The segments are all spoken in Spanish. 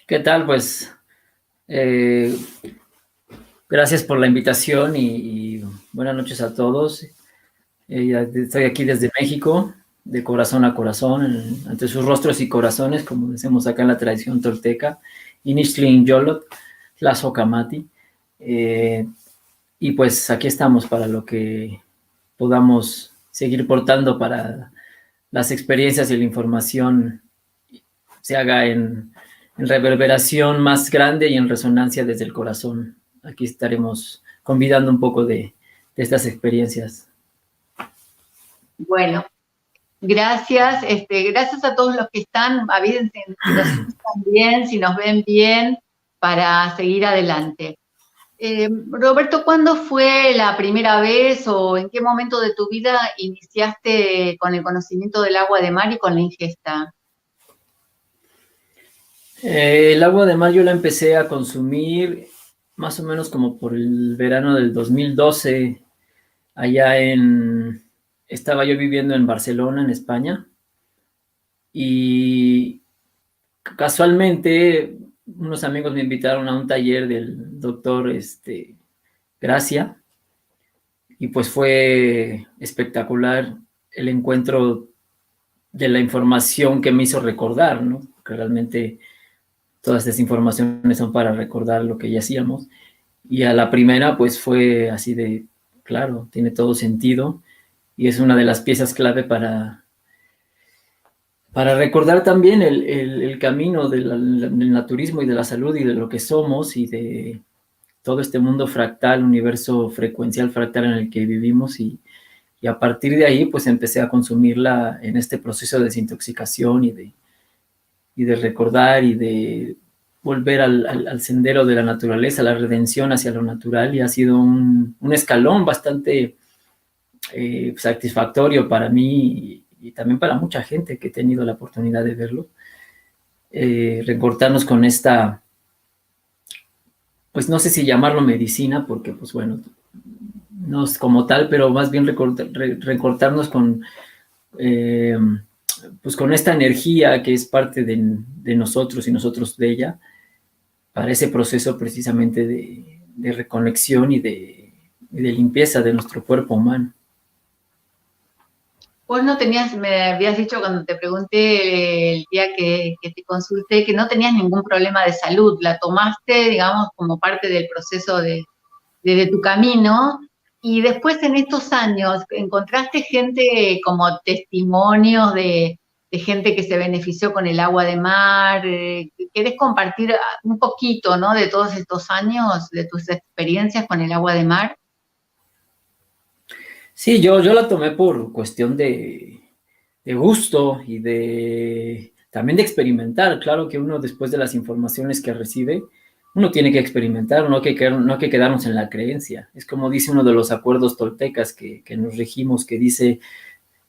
¿Qué tal? Pues eh, gracias por la invitación y buenas noches a todos. Estoy aquí desde México, de corazón a corazón, ante sus rostros y corazones, como decimos acá en la tradición tolteca, Inixtlin Yolot, Tlazocamati. Eh, y pues aquí estamos para lo que podamos seguir portando para las experiencias y la información se haga en reverberación más grande y en resonancia desde el corazón. Aquí estaremos convidando un poco de estas experiencias. Bueno, gracias. Gracias a todos los que están. Avísense si nos escuchan bien, si nos ven bien, para seguir adelante. Roberto, ¿cuándo fue la primera vez o en qué momento de tu vida iniciaste con el conocimiento del agua de mar y con la ingesta? El agua de mar yo la empecé a consumir más o menos como por el verano del 2012, allá estaba yo viviendo en Barcelona, en España, y casualmente unos amigos me invitaron a un taller del doctor Gracia, y pues fue espectacular el encuentro de la información que me hizo recordar, ¿no? Que realmente todas estas informaciones son para recordar lo que ya hacíamos. Y a la primera, pues fue así de, claro, tiene todo sentido y es una de las piezas clave para recordar también el camino del naturismo y de la salud y de lo que somos y de todo este mundo fractal, universo frecuencial fractal en el que vivimos y a partir de ahí pues empecé a consumirla en este proceso de desintoxicación y de recordar y de volver al sendero de la naturaleza, la redención hacia lo natural y ha sido un escalón bastante satisfactorio para mí y también para mucha gente que he tenido la oportunidad de verlo. Recortarnos con esta, pues no sé si llamarlo medicina, porque pues bueno, no es como tal, pero más bien recortarnos eh, pues con esta energía que es parte de nosotros y nosotros de ella, para ese proceso precisamente de reconexión y de limpieza de nuestro cuerpo humano. Vos no tenías, me habías dicho cuando te pregunté el día que te consulté, que no tenías ningún problema de salud. La tomaste, digamos, como parte del proceso de tu camino. Y después en estos años, ¿encontraste gente como testimonios de gente que se benefició con el agua de mar? ¿Querés compartir un poquito, ¿no? De todos estos años, de tus experiencias con el agua de mar? Sí, yo la tomé por cuestión de gusto y también de experimentar. Claro que uno después de las informaciones que recibe, uno tiene que experimentar, no hay que quedarnos en la creencia. Es como dice uno de los acuerdos toltecas que nos regimos, que dice,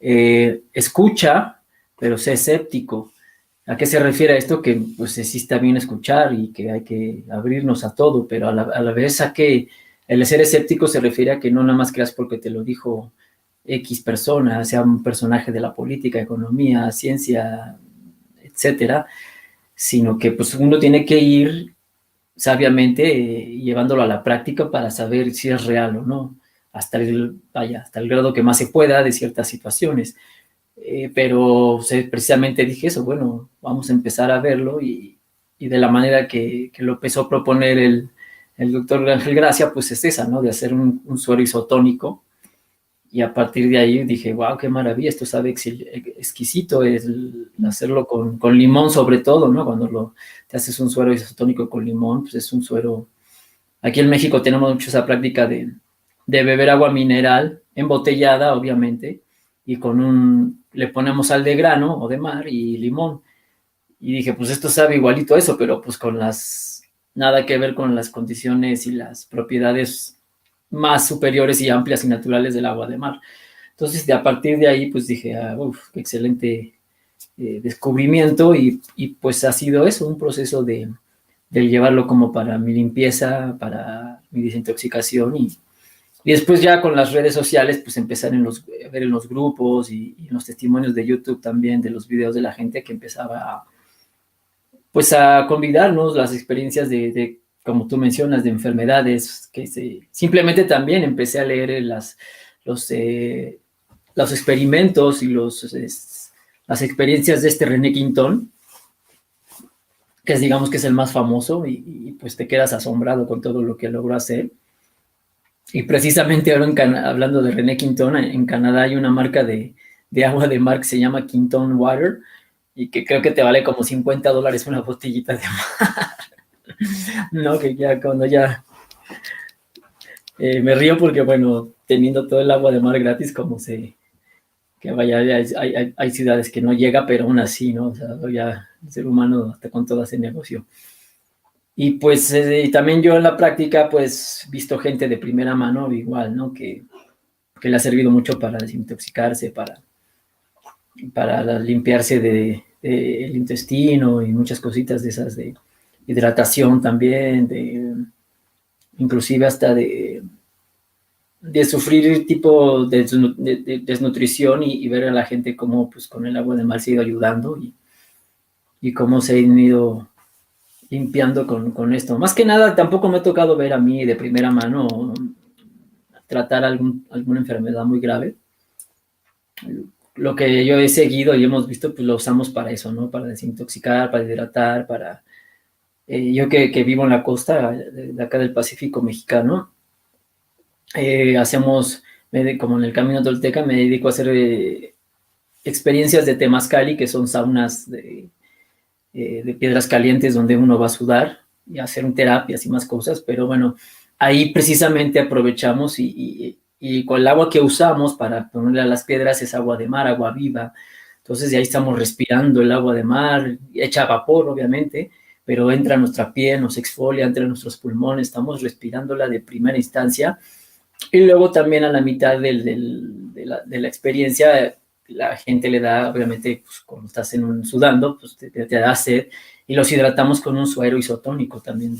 escucha, pero sé escéptico. ¿A qué se refiere esto? Que pues sí está bien escuchar y que hay que abrirnos a todo, pero a la vez a que el ser escéptico se refiere a que no nada más creas porque te lo dijo X persona, sea un personaje de la política, economía, ciencia, etcétera, sino que pues uno tiene que ir sabiamente llevándolo a la práctica para saber si es real o no, hasta el grado que más se pueda de ciertas situaciones. Pero precisamente dije eso, bueno, vamos a empezar a verlo y de la manera que lo empezó a proponer el doctor Ángel Gracia, pues es esa, ¿no? De hacer un suero isotónico y a partir de ahí dije, wow, qué maravilla, esto sabe exquisito, hacerlo con limón sobre todo, ¿no? Cuando te haces un suero isotónico con limón, pues es un suero. Aquí en México tenemos mucho esa práctica de beber agua mineral, embotellada, obviamente, y le ponemos sal de grano o de mar y limón. Y dije, pues esto sabe igualito a eso, pero pues nada que ver con las condiciones y las propiedades más superiores y amplias y naturales del agua de mar. Entonces, a partir de ahí, pues dije, qué excelente descubrimiento y pues ha sido eso, un proceso de llevarlo como para mi limpieza, para mi desintoxicación y después ya con las redes sociales, pues empezar a ver en los grupos y en los testimonios de YouTube también, de los videos de la gente que empezaba pues a convidarnos las experiencias como tú mencionas, de enfermedades, simplemente también empecé a leer los, eh, los experimentos y las experiencias de este René Quintón, que digamos que es el más famoso, y pues te quedas asombrado con todo lo que logró hacer. Y precisamente ahora hablando de René Quintón, en Canadá hay una marca de agua de mar que se llama Quintón Water, y que creo que te vale como $50 una botellita de mar. No, que ya cuando ya me río porque, bueno, teniendo todo el agua de mar gratis, que vaya, hay ciudades que no llega, pero aún así, ¿no? O sea, ya el ser humano hasta con todo ese negocio. Y pues también yo en la práctica, pues, visto gente de primera mano igual, ¿no? Que le ha servido mucho para desintoxicarse, para limpiarse el intestino y muchas cositas de esas, de hidratación también, inclusive hasta de sufrir tipo de desnutrición, y ver a la gente cómo pues con el agua de mar se ha ido ayudando, y cómo se han ido limpiando con esto. Más que nada, tampoco me ha tocado ver a mí de primera mano tratar alguna enfermedad muy grave. Lo que yo he seguido y hemos visto, pues lo usamos para eso, ¿no? Para desintoxicar, para hidratar, yo que vivo en la costa de acá del Pacífico mexicano, como en el Camino Tolteca, me dedico a hacer experiencias de temazcali, que son saunas de piedras calientes donde uno va a sudar y a hacer terapias y más cosas, pero bueno, ahí precisamente aprovechamos y con el agua que usamos para ponerle a las piedras es agua de mar, agua viva. Entonces de ahí estamos respirando el agua de mar, hecha a vapor obviamente, pero entra a nuestra piel, nos exfolia, entra en nuestros pulmones, estamos respirándola de primera instancia. Y luego también a la mitad de la experiencia, la gente le da, obviamente, pues, cuando estás sudando, pues te da sed, y los hidratamos con un suero isotónico también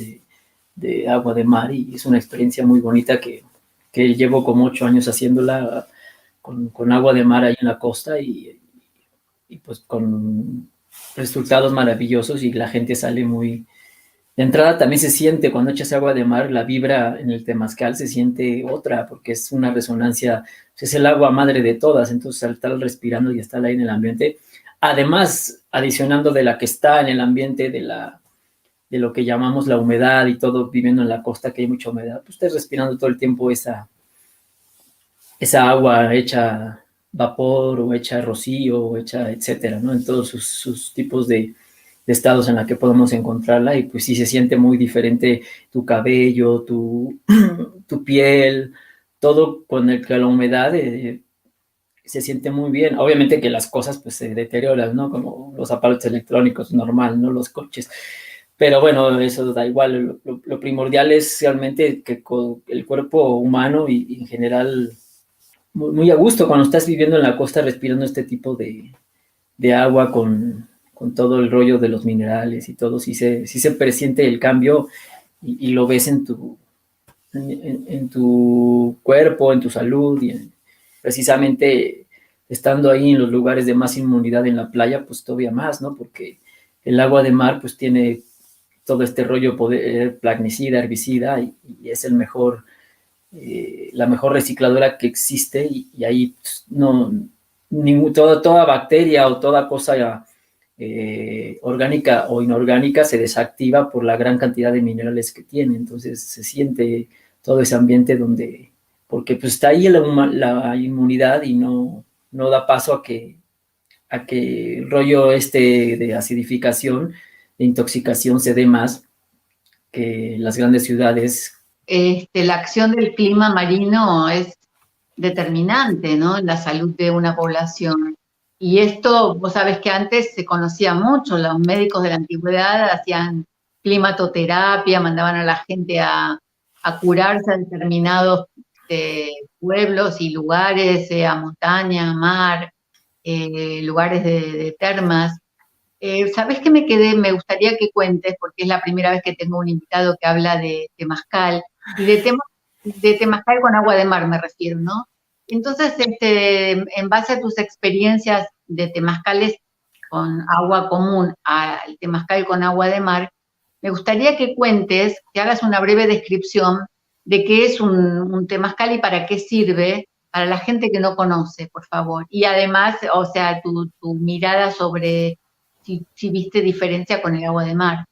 de agua de mar, y es una experiencia muy bonita que llevo como 8 años haciéndola con agua de mar ahí en la costa, y pues con resultados maravillosos, y la gente sale muy... De entrada también se siente, cuando echas agua de mar, la vibra en el temazcal se siente otra, porque es una resonancia, es el agua madre de todas, entonces al estar respirando y estar ahí en el ambiente, además, adicionando de la que está en el ambiente, de lo que llamamos la humedad y todo, viviendo en la costa que hay mucha humedad, pues estás respirando todo el tiempo esa agua hecha vapor, o hecha rocío, o hecha etcétera, ¿no? En todos sus tipos de estados en la que podemos encontrarla, y pues sí se siente muy diferente tu cabello, tu piel, todo con la humedad se siente muy bien. Obviamente que las cosas pues se deterioran, ¿no? Como los aparatos electrónicos, normal, ¿no? Los coches. Pero bueno, eso da igual. Lo primordial es realmente que el cuerpo humano y en general muy, muy a gusto cuando estás viviendo en la costa respirando este tipo de agua con todo el rollo de los minerales y todo, sí se presiente el cambio, y lo ves en tu cuerpo, en tu salud, y precisamente estando ahí en los lugares de más inmunidad en la playa, pues todavía más, ¿no? Porque el agua de mar pues tiene todo este rollo plaguicida, herbicida, y es la mejor recicladora que existe, y ahí pues, no, toda bacteria o toda cosa orgánica o inorgánica se desactiva por la gran cantidad de minerales que tiene. Entonces se siente todo ese ambiente porque pues está ahí la inmunidad, y no da paso a que el rollo de acidificación, de intoxicación, se dé más que las grandes ciudades. La acción del clima marino es determinante, ¿no? En la salud de una población. Y esto, vos sabés que antes se conocía mucho, los médicos de la antigüedad hacían climatoterapia, mandaban a la gente a curarse a determinados pueblos y lugares, a montaña, mar, lugares de termas. ¿Sabés qué me gustaría que cuentes? Porque es la primera vez que tengo un invitado que habla de temazcal, y de temazcal con agua de mar me refiero, ¿no? Entonces, en base a tus experiencias de temazcales, con agua común al temazcal con agua de mar, me gustaría que cuentes, que hagas una breve descripción de qué es un temazcal y para qué sirve para la gente que no conoce, por favor. Y además, o sea, tu mirada sobre si viste diferencia con el agua de mar.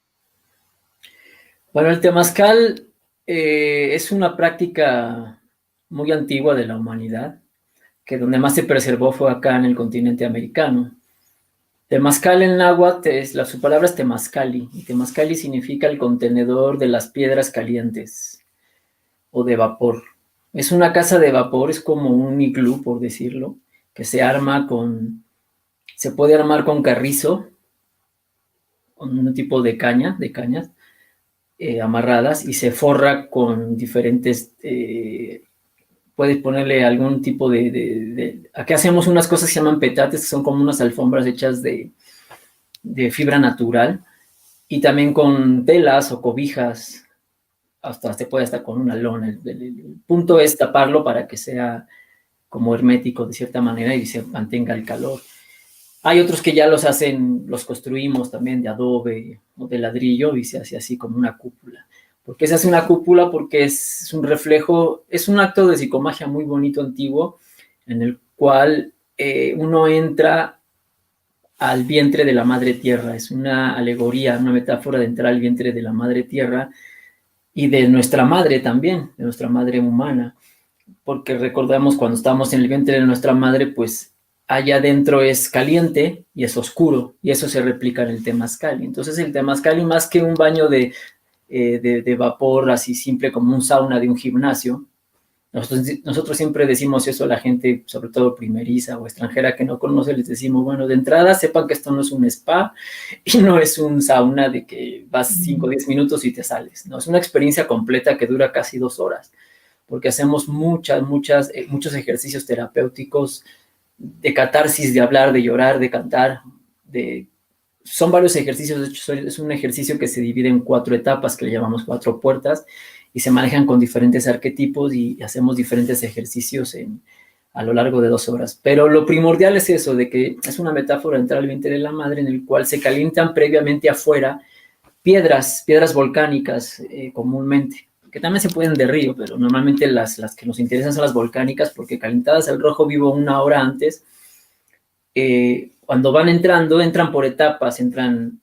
Bueno, el temazcal es una práctica muy antigua de la humanidad, que donde más se preservó fue acá en el continente americano. Temazcal en náhuatl, su palabra es temazcali, y temazcali significa el contenedor de las piedras calientes o de vapor. Es una casa de vapor, es como un iglú, por decirlo, que se puede armar con carrizo, con un tipo de cañas, amarradas, y se forra con diferentes, puedes ponerle algún tipo aquí hacemos unas cosas que se llaman petates, que son como unas alfombras hechas de fibra natural, y también con telas o cobijas, hasta se puede hasta con una lona. El punto es taparlo para que sea como hermético de cierta manera y se mantenga el calor. Hay otros que ya los construimos también de adobe o de ladrillo y se hace así como una cúpula. ¿Por qué se hace una cúpula? Porque es un reflejo, es un acto de psicomagia muy bonito, antiguo, en el cual uno entra al vientre de la madre tierra. Es una alegoría, una metáfora de entrar al vientre de la madre tierra y de nuestra madre también, de nuestra madre humana. Porque recordamos cuando estamos en el vientre de nuestra madre, pues allá adentro es caliente y es oscuro, y eso se replica en el temazcal. Entonces el temazcal, más que un baño de vapor así simple como un sauna de un gimnasio, nosotros siempre decimos eso a la gente, sobre todo primeriza o extranjera que no conoce, les decimos, bueno, de entrada sepan que esto no es un spa y no es un sauna de que vas 5 o 10 minutos y te sales, no, es una experiencia completa que dura casi 2 horas, porque hacemos muchos ejercicios terapéuticos de catarsis, de hablar, de llorar, de cantar, son varios ejercicios. De hecho es un ejercicio que se divide en 4 etapas, que le llamamos 4 puertas, y se manejan con diferentes arquetipos y hacemos diferentes ejercicios a lo largo de 2 horas. Pero lo primordial es eso, de que es una metáfora de entrar al vientre de la madre, en el cual se calientan previamente afuera piedras volcánicas comúnmente, que también se pueden de río, pero normalmente las que nos interesan son las volcánicas, porque calentadas al rojo vivo 1 hora antes, cuando van entran por etapas, entran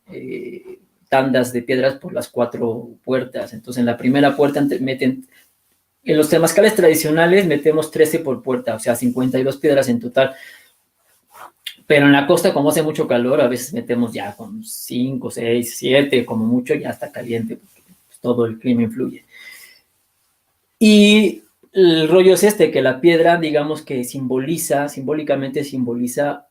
tandas de piedras por las 4 puertas. Entonces en la primera puerta meten, en los temazcales tradicionales metemos 13 por puerta, o sea, 52 piedras en total. Pero en la costa, como hace mucho calor, a veces metemos ya con 5, 6, 7, como mucho, ya está caliente, porque pues, todo el clima influye. Y el rollo es que la piedra, digamos que simbólicamente simboliza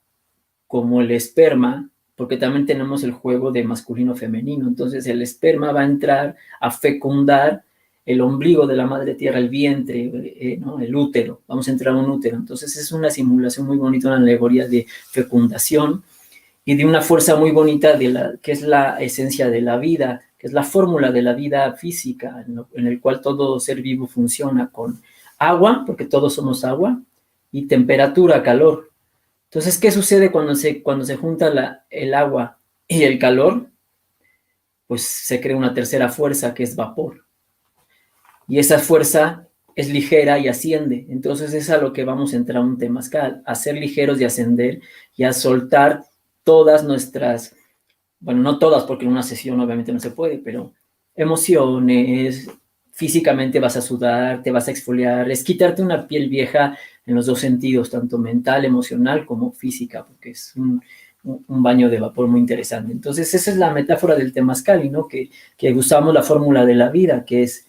como el esperma, porque también tenemos el juego de masculino-femenino. Entonces el esperma va a entrar a fecundar el ombligo de la madre tierra, el vientre, ¿no? El útero. Vamos a entrar a un útero. Entonces es una simulación muy bonita, una alegoría de fecundación y de una fuerza muy bonita que es la esencia de la vida, que es la fórmula de la vida física, en el cual todo ser vivo funciona con agua, porque todos somos agua, y temperatura, calor. Entonces, ¿qué sucede cuando se junta el agua y el calor? Pues se crea una tercera fuerza, que es vapor. Y esa fuerza es ligera y asciende. Entonces es a lo que vamos a entrar a un temazcal, a ser ligeros y ascender y a soltar todas nuestras, bueno, no todas, porque en una sesión obviamente no se puede, pero emociones, físicamente vas a sudar, te vas a exfoliar, es quitarte una piel vieja en los 2 sentidos, tanto mental, emocional como física, porque es un baño de vapor muy interesante. Entonces esa es la metáfora del temazcal, ¿no? Que usamos la fórmula de la vida, que es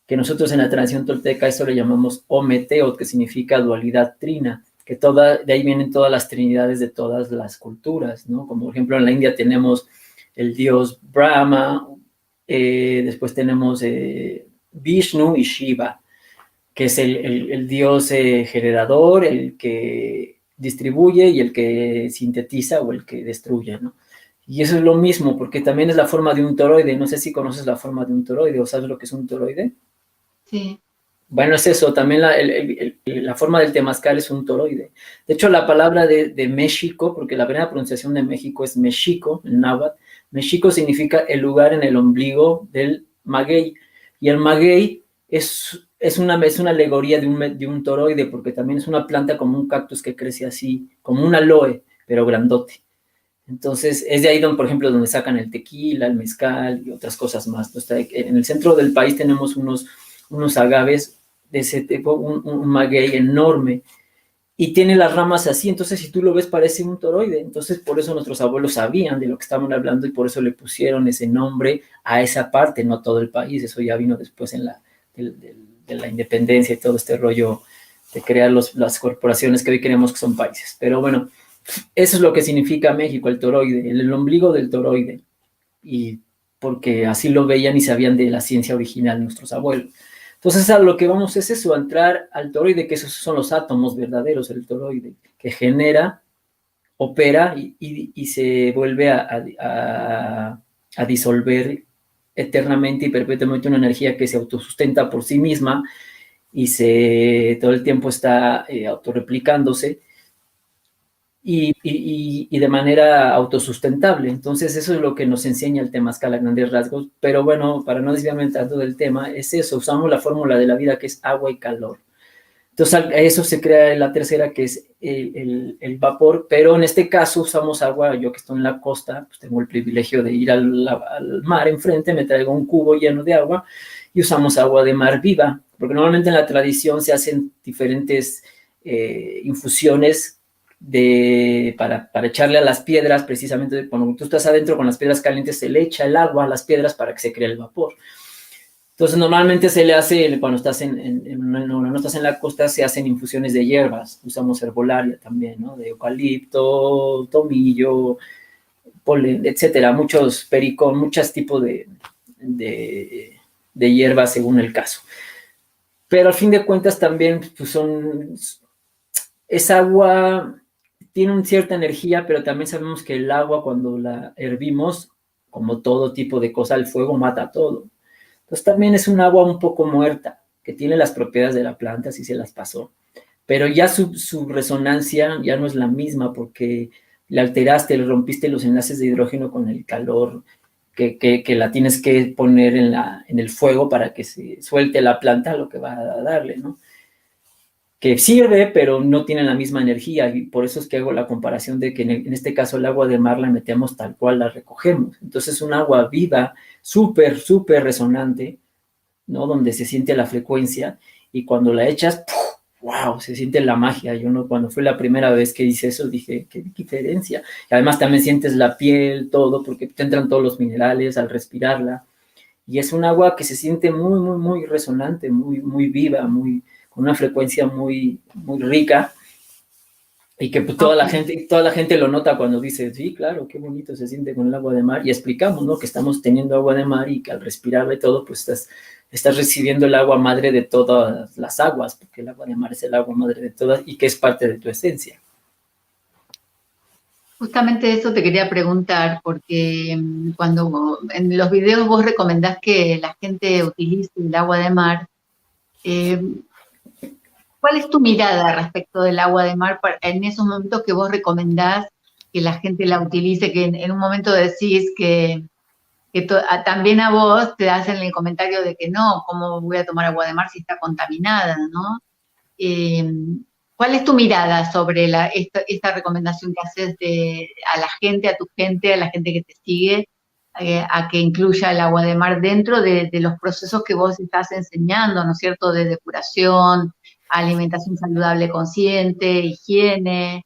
que nosotros en la tradición tolteca eso le llamamos Ometeot, que significa dualidad trina, que de ahí vienen todas las trinidades de todas las culturas, ¿no? Como por ejemplo en la India tenemos el dios Brahma, después tenemos Vishnu y Shiva, que es el dios generador, el que distribuye y el que sintetiza o el que destruye, ¿no? Y eso es lo mismo, porque también es la forma de un toroide. No sé si conoces la forma de un toroide o sabes lo que es un toroide. Sí. Bueno, es eso, también la forma del temazcal es un toroide. De hecho, la palabra de México, porque la primera pronunciación de México es Mexico, en náhuatl, Mexico significa el lugar en el ombligo del maguey, y el maguey es una alegoría de un toroide, porque también es una planta como un cactus que crece así, como un aloe, pero grandote. Entonces, es de ahí, donde, por ejemplo, donde sacan el tequila, el mezcal y otras cosas más. Entonces, en el centro del país tenemos unos agaves de ese tipo, un maguey enorme, y tiene las ramas así, entonces si tú lo ves parece un toroide. Entonces por eso nuestros abuelos sabían de lo que estaban hablando y por eso le pusieron ese nombre a esa parte, no a todo el país. Eso ya vino después de la independencia y todo este rollo de crear las corporaciones que hoy creemos que son países. Pero bueno, eso es lo que significa México, el toroide, el ombligo del toroide, y porque así lo veían y sabían de la ciencia original de nuestros abuelos. Entonces, a lo que vamos es eso, a entrar al toroide, que esos son los átomos verdaderos, el toroide, que genera, opera y se vuelve a disolver eternamente y perpetuamente una energía que se autosustenta por sí misma y todo el tiempo está autorreplicándose y de manera autosustentable. Entonces, eso es lo que nos enseña el temazcal a grandes rasgos. Pero bueno, para no desviarme tanto del tema, es eso, usamos la fórmula de la vida, que es agua y calor. Entonces, a eso se crea la tercera, que es el vapor, pero en este caso usamos agua. Yo que estoy en la costa, pues tengo el privilegio de ir al mar enfrente, me traigo un cubo lleno de agua y usamos agua de mar viva, porque normalmente en la tradición se hacen diferentes infusiones para echarle a las piedras. Precisamente cuando tú estás adentro con las piedras calientes, se le echa el agua a las piedras para que se cree el vapor. Entonces, normalmente se le hace, cuando no estás en la costa, se hacen infusiones de hierbas. Usamos herbolaria también, ¿no? De eucalipto, tomillo, polen, etcétera. Muchos pericón, muchos tipos de hierbas según el caso. Pero al fin de cuentas también pues es agua, tiene una cierta energía, pero también sabemos que el agua, cuando la hervimos, como todo tipo de cosa, el fuego mata todo. Entonces también es un agua un poco muerta, que tiene las propiedades de la planta, si se las pasó, pero ya su resonancia ya no es la misma, porque le alteraste, le rompiste los enlaces de hidrógeno con el calor que la tienes que poner en el fuego para que se suelte la planta lo que va a darle, ¿no? Que sirve, pero no tiene la misma energía, y por eso es que hago la comparación de que en este caso el agua de mar la metemos tal cual la recogemos. Entonces es un agua viva, súper, súper resonante, ¿no? Donde se siente la frecuencia, y cuando la echas, ¡puf! ¡Wow! Se siente la magia. Yo no, cuando fue la primera vez que hice eso, dije, qué diferencia. Y además también sientes la piel, todo, porque te entran todos los minerales al respirarla. Y es un agua que se siente muy, muy, muy resonante, muy, muy viva, con una frecuencia muy, muy rica, y que pues, toda la gente lo nota cuando dice, sí, claro, qué bonito se siente con el agua de mar. Y explicamos, ¿no? Que estamos teniendo agua de mar y que al respirarle todo, pues estás recibiendo el agua madre de todas las aguas, porque el agua de mar es el agua madre de todas y que es parte de tu esencia. Justamente eso te quería preguntar, porque cuando en los videos vos recomendás que la gente utilice el agua de mar, ¿cuál es tu mirada respecto del agua de mar en esos momentos que vos recomendás que la gente la utilice, que en un momento decís que también a vos te hacen el comentario de que no, ¿cómo voy a tomar agua de mar si está contaminada, ¿no? ¿Cuál es tu mirada sobre esta recomendación que haces a la gente, a tu gente, a la gente que te sigue, a que incluya el agua de mar dentro de los procesos que vos estás enseñando, ¿no es cierto?, de depuración, alimentación saludable consciente, higiene?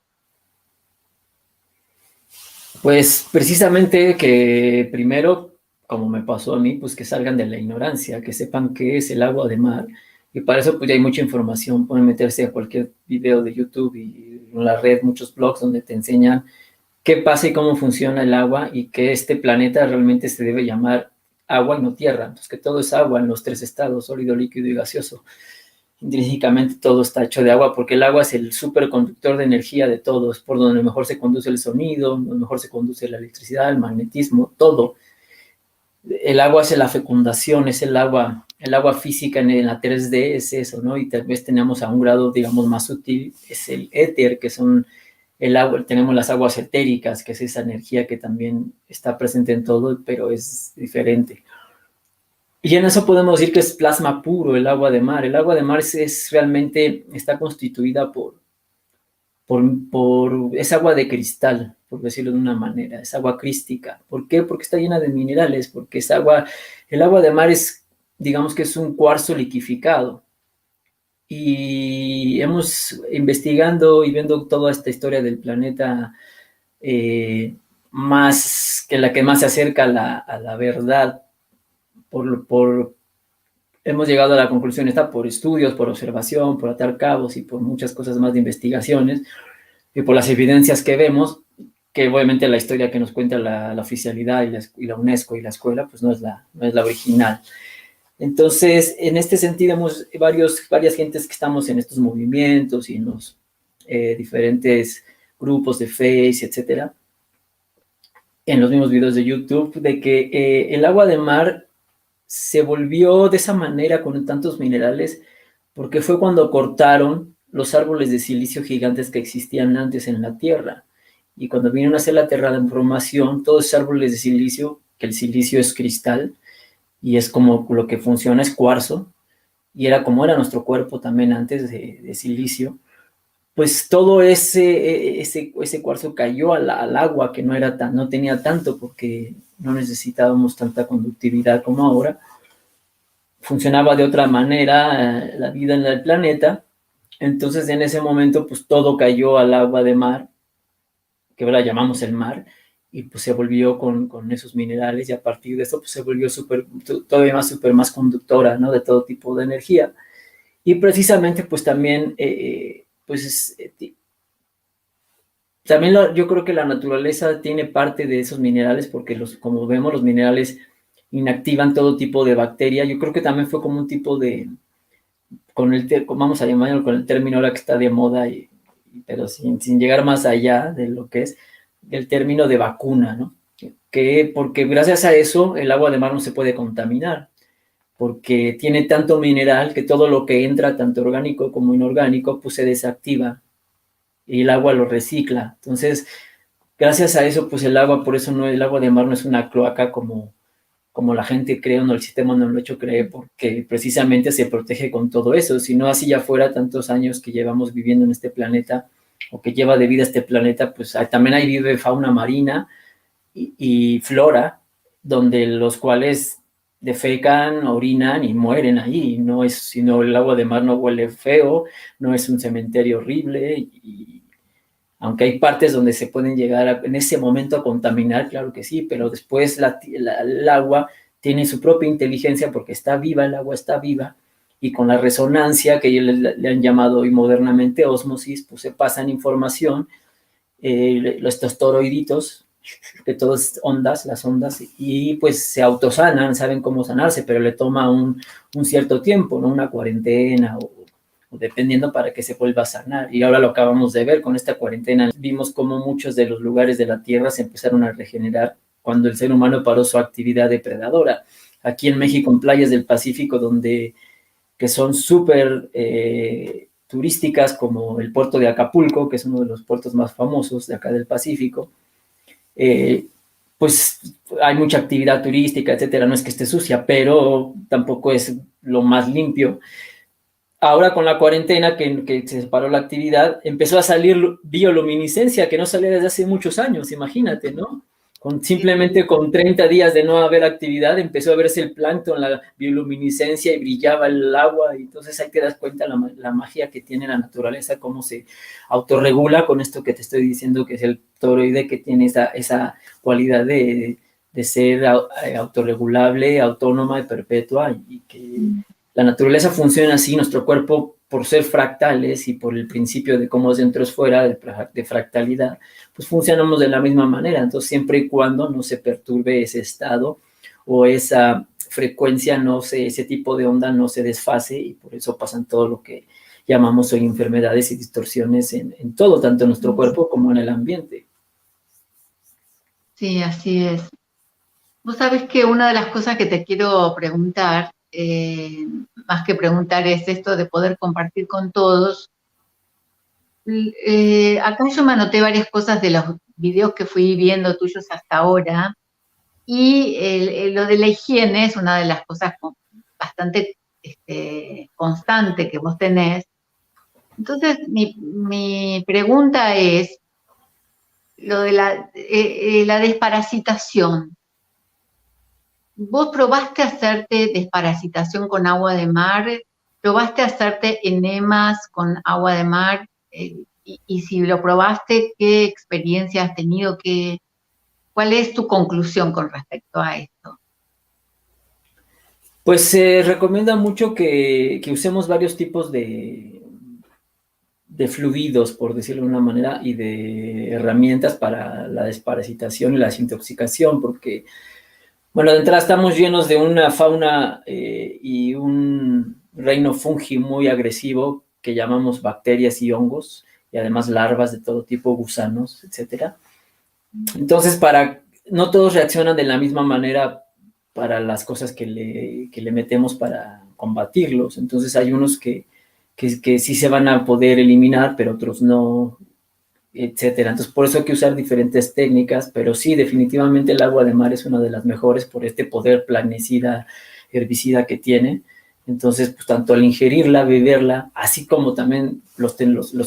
Pues precisamente que primero, como me pasó a mí, pues que salgan de la ignorancia, que sepan qué es el agua de mar. Y para eso pues ya hay mucha información. Pueden meterse a cualquier video de YouTube y en la red, muchos blogs donde te enseñan qué pasa y cómo funciona el agua, y que este planeta realmente se debe llamar agua y no tierra. Entonces, que todo es agua en los tres estados, sólido, líquido y gaseoso. Intrínsecamente todo está hecho de agua, porque el agua es el superconductor de energía de todo, es por donde mejor se conduce el sonido, donde mejor se conduce la electricidad, el magnetismo, todo. El agua es la fecundación, es el agua el agua física en la 3D es eso, ¿no? Y tal vez tenemos a un grado, digamos, más sutil, es el éter, que son el agua, tenemos las aguas etéricas, que es esa energía que también está presente en todo, pero es diferente. Y en eso podemos decir que es plasma puro el agua de mar. El agua de mar es realmente, está constituida es agua de cristal, por decirlo de una manera, es agua crística. ¿Por qué? Porque está llena de minerales, porque es agua, el agua de mar es, digamos que es un cuarzo liquificado. Y hemos investigando y viendo toda esta historia del planeta, más que la que más se acerca a la verdad, hemos llegado a la conclusión, está por estudios, por observación, por atar cabos y por muchas cosas más de investigaciones, y por las evidencias que vemos, que obviamente la historia que nos cuenta la oficialidad y la UNESCO y la escuela, pues no es la original. Entonces, en este sentido, hemos varias gentes que estamos en estos movimientos y en los diferentes grupos de Face, etcétera, en los mismos videos de YouTube, de que el agua de mar se volvió de esa manera con tantos minerales, porque fue cuando cortaron los árboles de silicio gigantes que existían antes en la Tierra. Y cuando vinieron a hacer la terraformación, todos esos árboles de silicio, que el silicio es cristal, y es como lo que funciona, es cuarzo, y era como era nuestro cuerpo también antes de silicio, pues todo ese cuarzo cayó al agua, que no tenía tanto, porque no necesitábamos tanta conductividad como ahora. Funcionaba de otra manera la vida en el planeta. Entonces, en ese momento, pues todo cayó al agua de mar, que ahora llamamos el mar, y pues se volvió con esos minerales, y a partir de eso, pues se volvió todavía más conductora, ¿no? De todo tipo de energía. Y precisamente, pues también, pues también yo creo que la naturaleza tiene parte de esos minerales, porque como vemos, los minerales inactivan todo tipo de bacteria. Yo creo que también fue como un tipo de, vamos a llamarlo con el término ahora que está de moda, pero sin llegar más allá de lo que es el término de vacuna, ¿no? Porque gracias a eso el agua de mar no se puede contaminar, porque tiene tanto mineral que todo lo que entra, tanto orgánico como inorgánico, pues se desactiva y el agua lo recicla. Entonces, gracias a eso, pues el agua, por eso el agua de mar no es una cloaca como la gente cree, o no, el sistema no lo ha hecho creer, porque precisamente se protege con todo eso. Si no, así ya fuera tantos años que llevamos viviendo en este planeta, o que lleva de vida este planeta, pues también ahí vive fauna marina y flora, donde los cuales defecan, orinan y mueren ahí. No es, sino el agua de mar no huele feo, no es un cementerio horrible, y aunque hay partes donde se pueden llegar en ese momento a contaminar, claro que sí, pero después el agua tiene su propia inteligencia, porque está viva, el agua está viva, y con la resonancia, que ellos le han llamado hoy modernamente ósmosis, pues se pasan información, estos toroiditos, que todas ondas, las ondas, y pues se autosanan, saben cómo sanarse, pero le toma un cierto tiempo, ¿no? Una cuarentena o dependiendo para que se vuelva a sanar. Y ahora lo acabamos de ver con esta cuarentena. Vimos cómo muchos de los lugares de la Tierra se empezaron a regenerar cuando el ser humano paró su actividad depredadora. Aquí en México, en playas del Pacífico, que son súper turísticas, como el puerto de Acapulco, que es uno de los puertos más famosos de acá del Pacífico, pues hay mucha actividad turística, etcétera. No es que esté sucia, pero tampoco es lo más limpio. Ahora con la cuarentena, que se separó la actividad, empezó a salir bioluminiscencia, que no salía desde hace muchos años, imagínate, ¿no? Simplemente con 30 días de no haber actividad, empezó a verse el plancton, la bioluminiscencia, y brillaba el agua, y entonces ahí te das cuenta la magia que tiene la naturaleza, cómo se autorregula con esto que te estoy diciendo, que es el toroide, que tiene esa cualidad de ser autorregulable, autónoma y perpetua, y que la naturaleza funciona así. Nuestro cuerpo, por ser fractales y por el principio de cómo es dentro es fuera, de fractalidad, pues funcionamos de la misma manera. Entonces, siempre y cuando no se perturbe ese estado o esa frecuencia, ese tipo de onda no se desfase, y por eso pasan todo lo que llamamos hoy enfermedades y distorsiones en todo, tanto en nuestro cuerpo como en el ambiente. Sí, así es. Vos sabés que una de las cosas que te quiero preguntar más que preguntar, es esto de poder compartir con todos. Acá yo me anoté varias cosas de los videos que fui viendo tuyos hasta ahora, y lo de la higiene es una de las cosas bastante constante que vos tenés. Entonces, mi pregunta es lo de la desparasitación. ¿Vos probaste hacerte desparasitación con agua de mar? ¿Probaste hacerte enemas con agua de mar? Y si lo probaste, ¿qué experiencia has tenido? ¿Cuál es tu conclusión con respecto a esto? Pues se recomienda mucho que usemos varios tipos de fluidos, por decirlo de una manera, y de herramientas para la desparasitación y la desintoxicación, porque, bueno, de entrada estamos llenos de una fauna y un reino fungi muy agresivo que llamamos bacterias y hongos, y además larvas de todo tipo, gusanos, etcétera. Entonces, no todos reaccionan de la misma manera para las cosas que le metemos para combatirlos. Entonces hay unos que sí se van a poder eliminar, pero otros no, etcétera. Entonces por eso hay que usar diferentes técnicas, pero sí, definitivamente el agua de mar es una de las mejores por este poder plaguicida, herbicida que tiene. Entonces, pues tanto al ingerirla, beberla, así como también los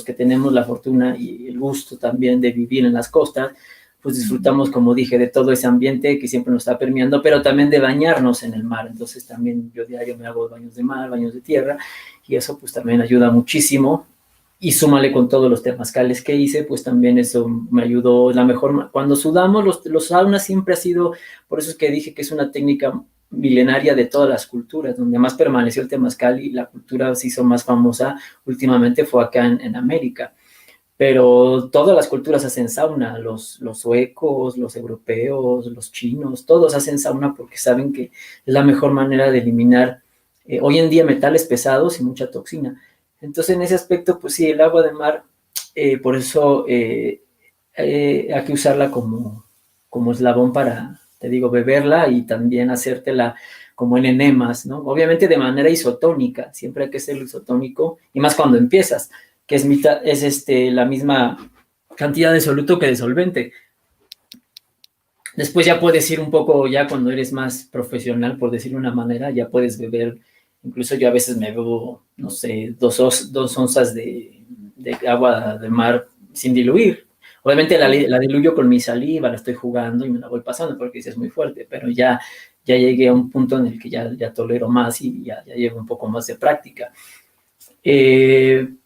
que tenemos la fortuna y el gusto también de vivir en las costas, pues disfrutamos, como dije, de todo ese ambiente que siempre nos está permeando, pero también de bañarnos en el mar. Entonces también yo diario me hago baños de mar, baños de tierra, y eso pues también ayuda muchísimo. Y súmale con todos los temazcales que hice, pues también eso me ayudó. La mejor, cuando sudamos, los saunas siempre ha sido, por eso es que dije que es una técnica milenaria de todas las culturas, donde más permaneció el temazcal y la cultura se hizo más famosa últimamente fue acá en América. Pero todas las culturas hacen sauna, los suecos, los europeos, los chinos, todos hacen sauna porque saben que es la mejor manera de eliminar hoy en día metales pesados y mucha toxina. Entonces, en ese aspecto, pues sí, el agua de mar, por eso hay que usarla como eslabón para, te digo, beberla y también hacértela como en enemas, ¿no? Obviamente de manera isotónica, siempre hay que ser isotónico, y más cuando empiezas, que es la misma cantidad de soluto que de solvente. Después ya puedes ir un poco, ya cuando eres más profesional, por decirlo de una manera, ya puedes beber, incluso yo a veces me bebo, no sé, 2 onzas de agua de mar sin diluir. Obviamente la diluyo con mi saliva, la estoy jugando y me la voy pasando porque es muy fuerte, pero ya llegué a un punto en el que ya tolero más y ya llevo un poco más de práctica.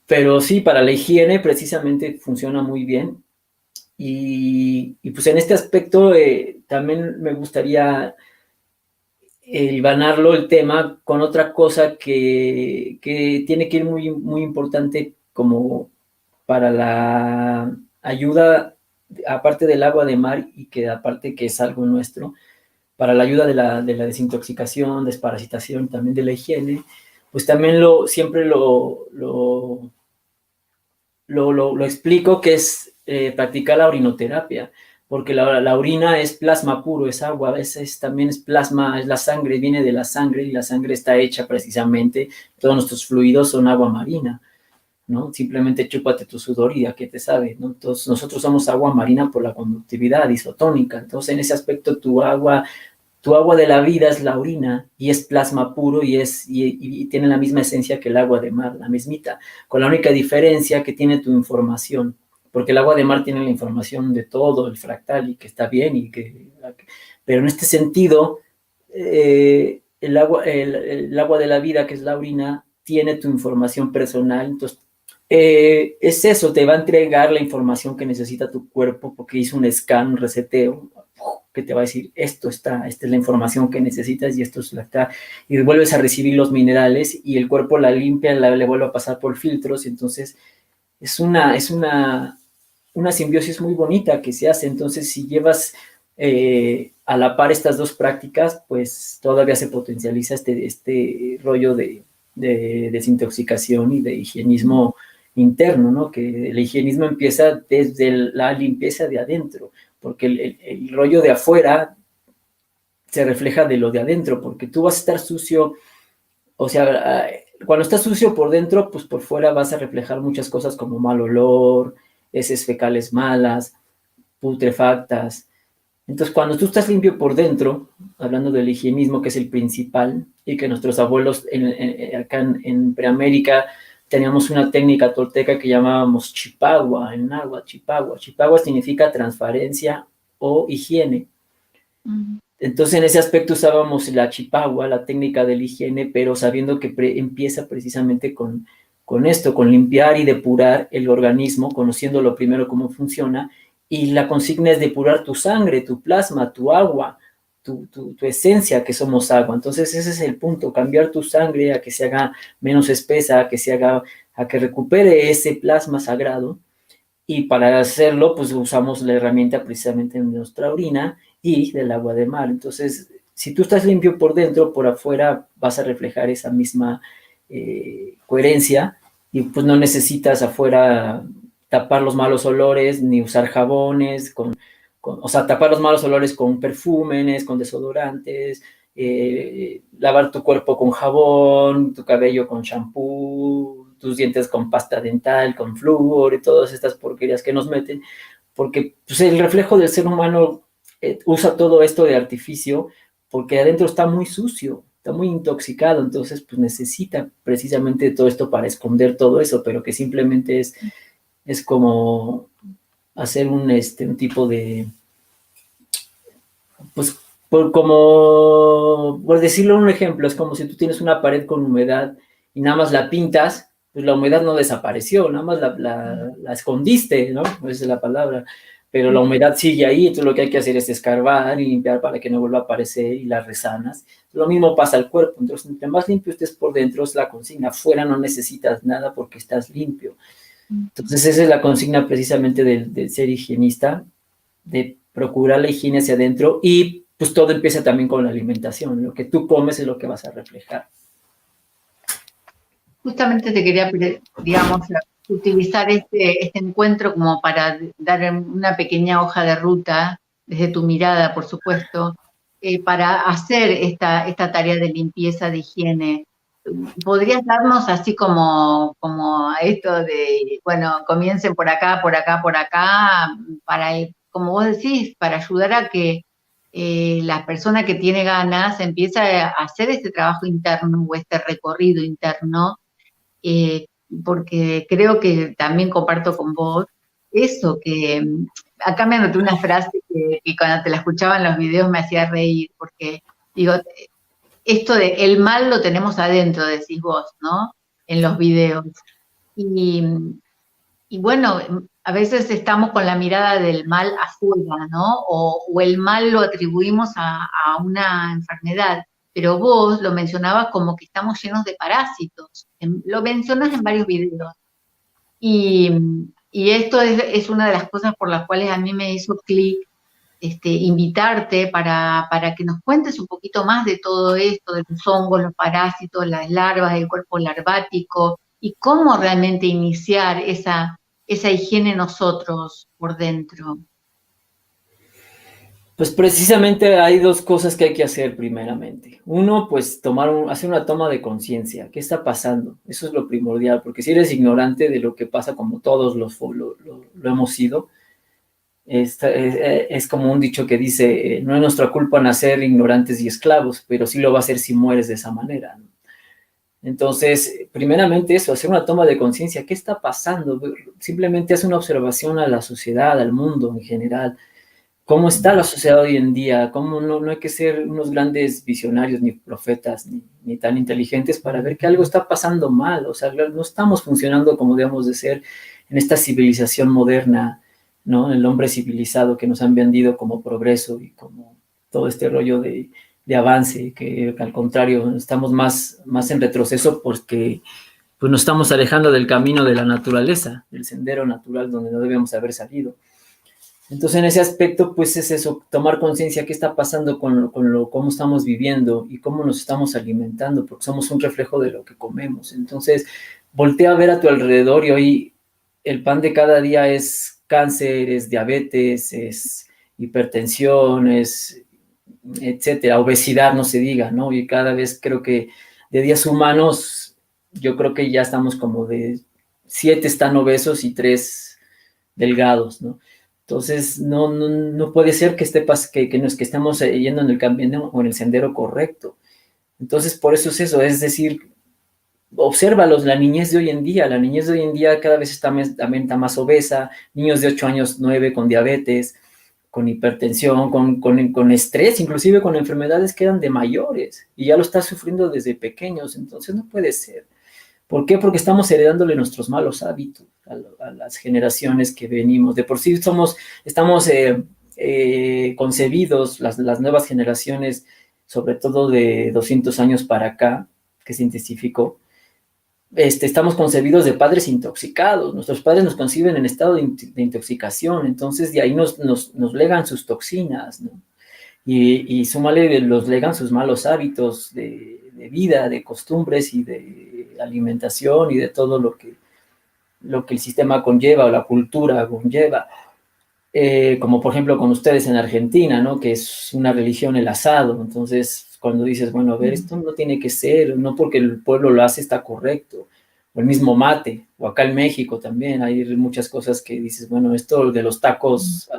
Pero sí, para la higiene precisamente funciona muy bien. Y pues en este aspecto también me gustaría hilvanarlo el tema con otra cosa que tiene que ir muy, muy importante como para la ayuda, aparte del agua de mar y que aparte que es algo nuestro, para la ayuda de la desintoxicación, desparasitación, también de la higiene, pues también siempre lo explico, que es practicar la orinoterapia, porque la orina es plasma puro, es agua, a veces también es plasma, es la sangre, viene de la sangre, y la sangre está hecha precisamente, todos nuestros fluidos son agua marina, ¿no? Simplemente chúpate tu sudor y a qué te sabe, ¿no? Entonces, nosotros somos agua marina por la conductividad isotónica, entonces en ese aspecto tu agua de la vida es la orina y es plasma puro y tiene la misma esencia que el agua de mar, la mismita, con la única diferencia que tiene tu información, porque el agua de mar tiene la información de todo, el fractal, y que está bien, pero en este sentido, el agua de la vida, que es la orina, tiene tu información personal, entonces es eso, te va a entregar la información que necesita tu cuerpo porque hizo un scan, un reseteo, que te va a decir, esta es la información que necesitas y esto es la está, y vuelves a recibir los minerales y el cuerpo la limpia, le vuelve a pasar por filtros, y entonces es una simbiosis muy bonita que se hace. Entonces, si llevas a la par estas dos prácticas, pues todavía se potencializa este rollo de desintoxicación y de higienismo interno, ¿no? Que el higienismo empieza desde la limpieza de adentro, porque el rollo de afuera se refleja de lo de adentro, porque tú vas a estar sucio O sea, cuando está sucio por dentro, pues por fuera vas a reflejar muchas cosas como mal olor, heces fecales malas, putrefactas. Entonces, cuando tú estás limpio por dentro, hablando del higienismo, que es el principal, y que nuestros abuelos acá en Preamérica teníamos una técnica tolteca que llamábamos chipagua, en agua, chipagua. Chipagua significa transparencia o higiene. Entonces, en ese aspecto usábamos la chipagua, la técnica de la higiene, pero sabiendo que empieza precisamente con esto, con limpiar y depurar el organismo, conociendo lo primero cómo funciona, y la consigna es depurar tu sangre, tu plasma, tu agua, tu esencia, que somos agua. Entonces, ese es el punto, cambiar tu sangre a que se haga menos espesa, a que recupere ese plasma sagrado, y para hacerlo, pues usamos la herramienta precisamente de nuestra orina y del agua de mar. Entonces, si tú estás limpio por dentro, por afuera vas a reflejar esa misma coherencia, y pues no necesitas afuera tapar los malos olores ni usar jabones, o sea, tapar los malos olores con perfúmenes, con desodorantes, lavar tu cuerpo con jabón, tu cabello con champú, tus dientes con pasta dental, con flúor y todas estas porquerías que nos meten, porque pues, el reflejo del ser humano usa todo esto de artificio porque adentro está muy sucio, está muy intoxicado, entonces pues necesita precisamente todo esto para esconder todo eso, pero que simplemente es como hacer un tipo de, pues por decirlo un ejemplo, es como si tú tienes una pared con humedad y nada más la pintas, pues la humedad no desapareció, nada más la escondiste, ¿no? Esa es la palabra, pero la humedad sigue ahí, entonces lo que hay que hacer es escarbar y limpiar para que no vuelva a aparecer y la resanas. Lo mismo pasa al cuerpo, entonces entre más limpio estés por dentro es la consigna, afuera no necesitas nada porque estás limpio. Entonces esa es la consigna precisamente del ser higienista, de procurar la higiene hacia adentro, y pues todo empieza también con la alimentación, lo que tú comes es lo que vas a reflejar. Justamente te quería, digamos, utilizar este encuentro como para dar una pequeña hoja de ruta, desde tu mirada, por supuesto, para hacer esta tarea de limpieza, de higiene. ¿Podrías darnos así como esto de, bueno, comiencen por acá, por acá, por acá, para, como vos decís, para ayudar a que la persona que tiene ganas empiece a hacer este trabajo interno o este recorrido interno, eh, porque creo que también comparto con vos eso, que acá me anoté una frase que cuando te la escuchaba en los videos me hacía reír, porque digo, esto de el mal lo tenemos adentro, decís vos, ¿no? En los videos. Y, y bueno, a veces estamos con la mirada del mal afuera, ¿no? O el mal lo atribuimos a una enfermedad, pero vos lo mencionabas como que estamos llenos de parásitos. Lo mencionas en varios videos. Y, y esto es una de las cosas por las cuales a mí me hizo clic invitarte para que nos cuentes un poquito más de todo esto, de los hongos, los parásitos, las larvas, el cuerpo larvático, y cómo realmente iniciar esa higiene nosotros por dentro. Pues precisamente hay dos cosas que hay que hacer primeramente. Uno, pues hacer una toma de conciencia. ¿Qué está pasando? Eso es lo primordial, porque si eres ignorante de lo que pasa, como todos lo hemos sido, es como un dicho que dice, no es nuestra culpa nacer ignorantes y esclavos, pero sí lo va a ser si mueres de esa manera, ¿no? Entonces, primeramente eso, hacer una toma de conciencia. ¿Qué está pasando? Simplemente hacer una observación a la sociedad, al mundo en general. ¿Cómo está la sociedad hoy en día? ¿Cómo no hay que ser unos grandes visionarios, ni profetas, ni tan inteligentes para ver que algo está pasando mal? O sea, no estamos funcionando como debemos de ser en esta civilización moderna, ¿no? El hombre civilizado que nos han vendido como progreso y como todo este rollo de avance, que al contrario, estamos más en retroceso porque pues, nos estamos alejando del camino de la naturaleza, del sendero natural donde no debemos haber salido. Entonces, en ese aspecto, pues es eso, tomar conciencia qué está pasando cómo estamos viviendo y cómo nos estamos alimentando, porque somos un reflejo de lo que comemos. Entonces, voltea a ver a tu alrededor y hoy el pan de cada día es cáncer, es diabetes, es hipertensión, es etcétera, obesidad, no se diga, ¿no? Y cada vez creo que de 10 humanos, yo creo que ya estamos como de 7 están obesos y 3 delgados, ¿no? Entonces, no puede ser que, que estemos yendo en el camino o en el sendero correcto. Entonces, por eso es eso, es decir, obsérvalos, la niñez de hoy en día, cada vez está más obesa, niños de 8 años, 9 con diabetes, con hipertensión, con estrés, inclusive con enfermedades que eran de mayores, y ya lo está sufriendo desde pequeños, entonces no puede ser. ¿Por qué? Porque estamos heredándole nuestros malos hábitos a las generaciones que venimos. De por sí estamos concebidos, las nuevas generaciones, sobre todo de 200 años para acá, que se intensificó, estamos concebidos de padres intoxicados. Nuestros padres nos conciben en estado de intoxicación, entonces de ahí nos legan sus toxinas, ¿no? Y súmale, los legan sus malos hábitos de vida, de costumbres y de alimentación y de todo lo que el sistema conlleva o la cultura conlleva. Como por ejemplo con ustedes en Argentina, ¿no? Que es una religión el asado. Entonces, cuando dices, bueno, a ver, esto no tiene que ser, no porque el pueblo lo hace está correcto. O el mismo mate, o acá en México también hay muchas cosas que dices, bueno, esto de los tacos,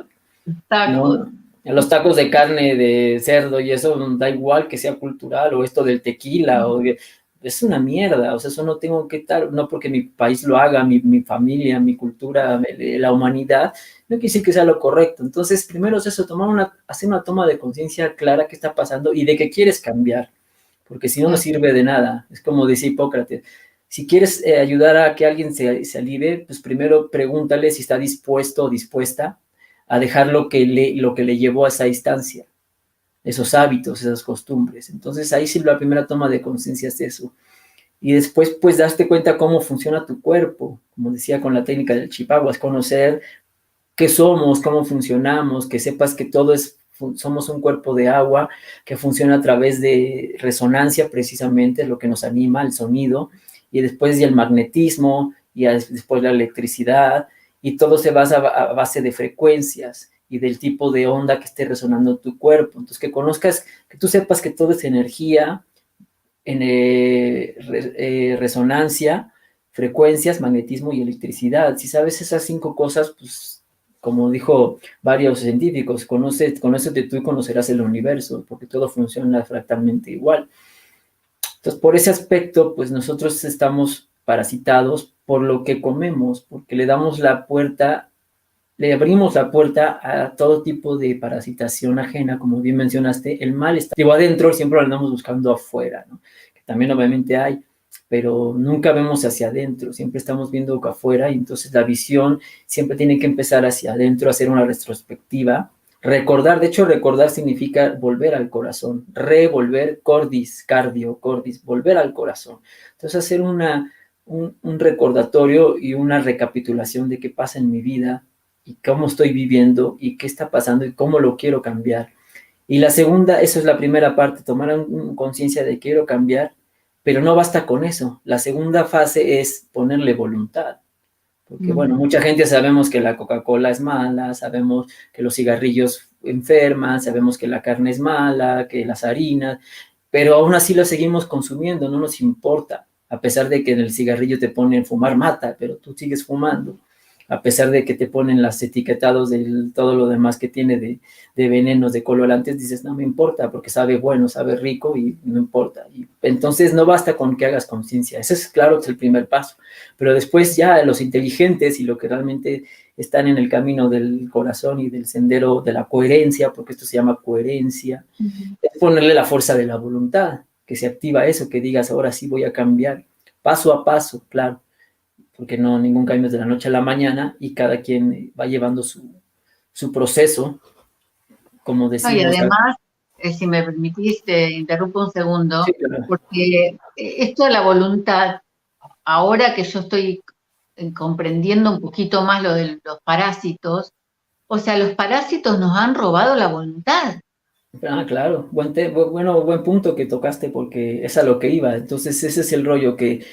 Tacos. ¿no? Los tacos de carne de cerdo y eso da igual que sea cultural, o esto del tequila, es una mierda, o sea, eso no tengo que estar, no porque mi país lo haga, mi familia, mi cultura, la humanidad, no quiere decir que sea lo correcto. Entonces, primero es eso, hacer una toma de conciencia clara qué está pasando y de qué quieres cambiar, porque si no, no sirve de nada. Es como decía Hipócrates, si quieres ayudar a que alguien se alivie, pues primero pregúntale si está dispuesto o dispuesta a dejar lo que le llevó a esa instancia, esos hábitos, esas costumbres. Entonces ahí sí la primera toma de conciencia es eso. Y después pues darte cuenta cómo funciona tu cuerpo, como decía con la técnica del Chipagua, es conocer qué somos, cómo funcionamos, que sepas que somos un cuerpo de agua que funciona a través de resonancia, precisamente lo que nos anima, el sonido, y después ya el magnetismo, y después la electricidad, y todo se basa a base de frecuencias y del tipo de onda que esté resonando en tu cuerpo. Entonces, que tú sepas que todo es energía, resonancia, frecuencias, magnetismo y electricidad. Si sabes esas 5 cosas, pues, como dijo varios científicos, conócete tú y conocerás el universo, porque todo funciona fractalmente igual. Entonces, por ese aspecto, pues nosotros estamos parasitados por lo que comemos, porque le abrimos la puerta a todo tipo de parasitación ajena, como bien mencionaste. El mal está adentro, siempre lo andamos buscando afuera, ¿no? Que también obviamente hay, pero nunca vemos hacia adentro, siempre estamos viendo afuera, y entonces la visión siempre tiene que empezar hacia adentro, hacer una retrospectiva, recordar. De hecho, recordar significa volver al corazón, revolver, cordis, volver al corazón. Entonces, hacer un recordatorio y una recapitulación de qué pasa en mi vida, y cómo estoy viviendo, y qué está pasando, y cómo lo quiero cambiar. Y la segunda, eso es la primera parte, tomar conciencia de quiero cambiar, pero no basta con eso. La segunda fase es ponerle voluntad. Porque, bueno, mucha gente sabemos que la Coca-Cola es mala, sabemos que los cigarrillos enferman, sabemos que la carne es mala, que las harinas, pero aún así lo seguimos consumiendo, no nos importa, a pesar de que en el cigarrillo te ponen fumar mata, pero tú sigues fumando, a pesar de que te ponen las etiquetados de todo lo demás que tiene de venenos, de colorantes, dices, no me importa, porque sabe bueno, sabe rico y no importa. Y entonces no basta con que hagas conciencia, ese es claro, es el primer paso, pero después ya los inteligentes y lo que realmente están en el camino del corazón y del sendero de la coherencia, porque esto se llama coherencia, es ponerle la fuerza de la voluntad, que se activa eso, que digas, ahora sí voy a cambiar, paso a paso, claro, porque no, ningún cambio es de la noche a la mañana, y cada quien va llevando su proceso, como No, y decimos. además, si me permitís, te interrumpo un Sí, segundo, claro. porque esto de la voluntad, ahora que yo estoy comprendiendo un poquito más lo de los parásitos, o sea, los parásitos nos han robado la voluntad. Ah, claro, buen punto que tocaste, porque es a lo que iba. Entonces ese es el rollo, que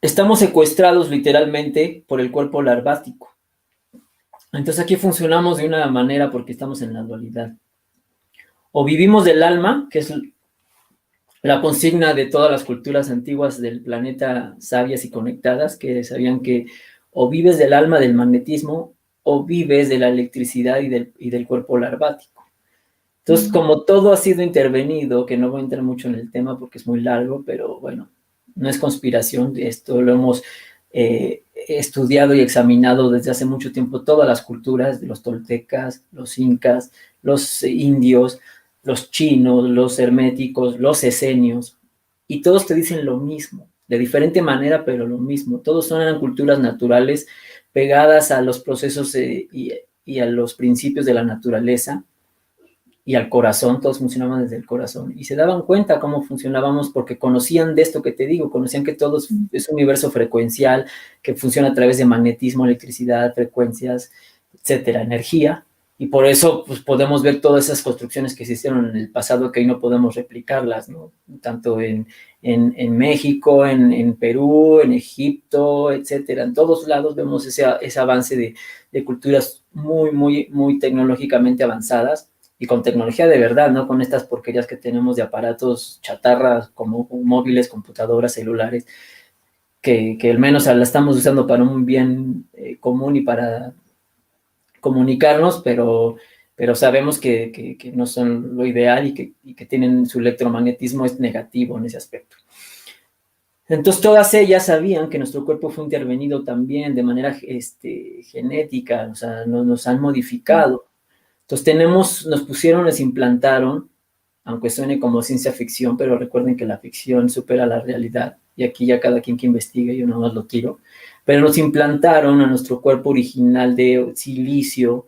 estamos secuestrados literalmente por el cuerpo larvático. Entonces aquí funcionamos de una manera porque estamos en la dualidad. O vivimos del alma, que es la consigna de todas las culturas antiguas del planeta sabias y conectadas, que sabían que o vives del alma del magnetismo o vives de la electricidad y del cuerpo larvático. Entonces, como todo ha sido intervenido, que no voy a entrar mucho en el tema porque es muy largo, pero bueno, no es conspiración, esto lo hemos estudiado y examinado desde hace mucho tiempo, todas las culturas, de los toltecas, los incas, los indios, los chinos, los herméticos, los esenios, y todos te dicen lo mismo, de diferente manera, pero lo mismo. Todos son culturas naturales pegadas a los procesos y a los principios de la naturaleza y al corazón, todos funcionaban desde el corazón, y se daban cuenta cómo funcionábamos porque conocían de esto que te digo, conocían que todo es un universo frecuencial, que funciona a través de magnetismo, electricidad, frecuencias, etcétera, energía, y por eso pues, podemos ver todas esas construcciones que se hicieron en el pasado que hoy no podemos replicarlas, ¿no? Tanto en México, en Perú, en Egipto, etcétera. En todos lados vemos ese avance de culturas muy tecnológicamente avanzadas, y con tecnología de verdad, no con estas porquerías que tenemos de aparatos chatarras como móviles, computadoras, celulares, que al menos la estamos usando para un bien común y para comunicarnos, pero sabemos que no son lo ideal y que tienen su electromagnetismo es negativo en ese aspecto. Entonces todas ellas sabían que nuestro cuerpo fue intervenido también de manera genética, o sea, nos han modificado. Entonces nos pusieron, les implantaron, aunque suene como ciencia ficción, pero recuerden que la ficción supera la realidad, y aquí ya cada quien que investigue, yo nada más lo tiro, pero nos implantaron a nuestro cuerpo original de silicio,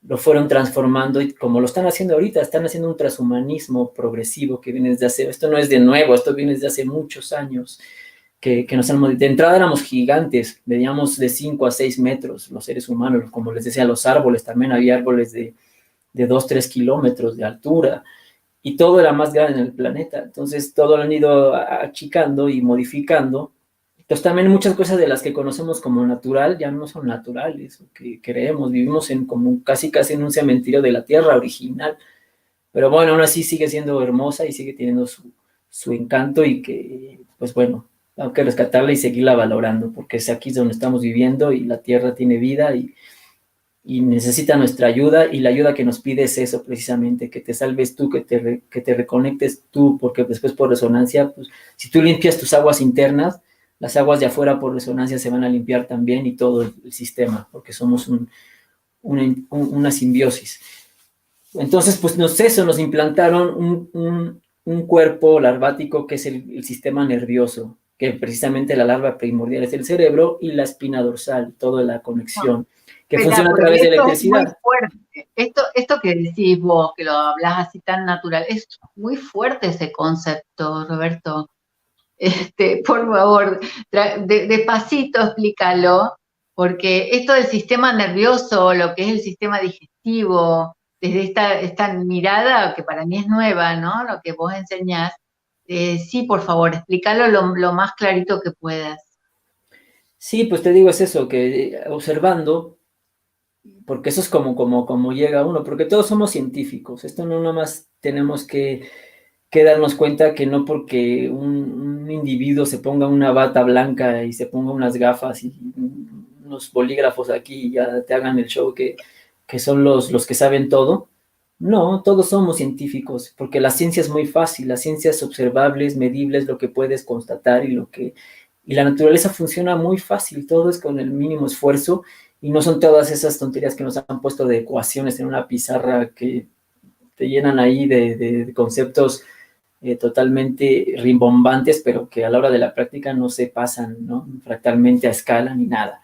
lo fueron transformando, y como lo están haciendo ahorita, están haciendo un transhumanismo progresivo que viene desde hace, esto no es de nuevo, esto viene desde hace muchos años, que nos han, de entrada éramos gigantes, medíamos de 5 a 6 metros los seres humanos, como les decía, los árboles, también había árboles de 2, 3 kilómetros de altura, y todo era más grande en el planeta. Entonces, todo lo han ido achicando y modificando. Entonces, también muchas cosas de las que conocemos como natural ya no son naturales, o que creemos, vivimos en como casi en un cementerio de la tierra original. Pero bueno, aún así sigue siendo hermosa y sigue teniendo su encanto, y que, pues bueno, hay que rescatarla y seguirla valorando, porque es aquí donde estamos viviendo y la tierra tiene vida y necesita nuestra ayuda, y la ayuda que nos pide es eso precisamente, que te salves tú, que te reconectes tú, porque después por resonancia, pues si tú limpias tus aguas internas, las aguas de afuera por resonancia se van a limpiar también, y todo el sistema, porque somos una simbiosis. Entonces, pues nos implantaron un cuerpo larvático que es el sistema nervioso, que precisamente la larva primordial es el cerebro y la espina dorsal, toda la conexión, que funciona a través de esto es muy electricidad. fuerte. Esto que decís vos, que lo hablas así tan natural, es muy fuerte ese concepto, Roberto. Por favor, despacito explícalo, porque esto del sistema nervioso, lo que es el sistema digestivo, desde esta mirada que para mí es nueva, ¿no? Lo que vos enseñás, sí, por favor, explícalo lo más clarito que puedas. Sí, pues te digo, es eso, que observando, porque eso es como llega uno, porque todos somos científicos, esto no nada más tenemos que darnos cuenta que no porque un individuo se ponga una bata blanca y se ponga unas gafas y unos bolígrafos aquí y ya te hagan el show que son los que saben todo. No, todos somos científicos, porque la ciencia es muy fácil, la ciencia es observable, es medible, es lo que puedes constatar, y la naturaleza funciona muy fácil, todo es con el mínimo esfuerzo, y no son todas esas tonterías que nos han puesto de ecuaciones en una pizarra que te llenan ahí de conceptos totalmente rimbombantes, pero que a la hora de la práctica no se pasan, ¿no? Fractalmente a escala ni nada.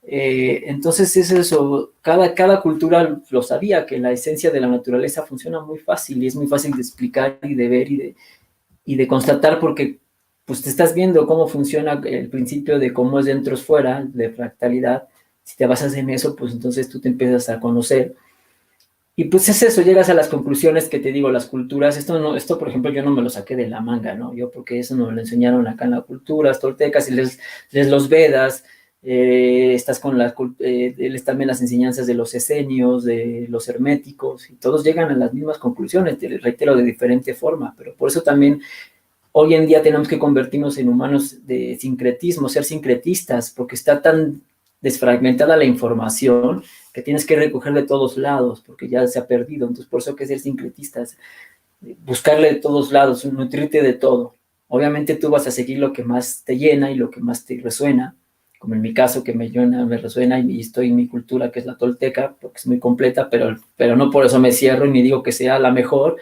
Entonces es eso, cada cultura lo sabía, que la esencia de la naturaleza funciona muy fácil, y es muy fácil de explicar y de ver y de constatar, porque pues te estás viendo cómo funciona el principio de cómo es dentro es fuera, de fractalidad. Si te basas en eso, pues entonces tú te empiezas a conocer. Y pues es eso, llegas a las conclusiones que te digo, las culturas, esto por ejemplo yo no me lo saqué de la manga, ¿no? Yo porque eso me lo enseñaron acá en la cultura, las toltecas, y les los Vedas, estás con les también las enseñanzas de los esenios, de los herméticos, y todos llegan a las mismas conclusiones, te reitero, de diferente forma, pero por eso también hoy en día tenemos que convertirnos en humanos de sincretismo, ser sincretistas, porque está tan desfragmentada la información que tienes que recoger de todos lados, porque ya se ha perdido. Entonces, por eso hay que ser sincretistas, buscarle de todos lados, nutrirte de todo. Obviamente tú vas a seguir lo que más te llena y lo que más te resuena, como en mi caso, que me llena, me resuena, y estoy en mi cultura, que es la tolteca, porque es muy completa, pero no por eso me cierro ni digo que sea la mejor,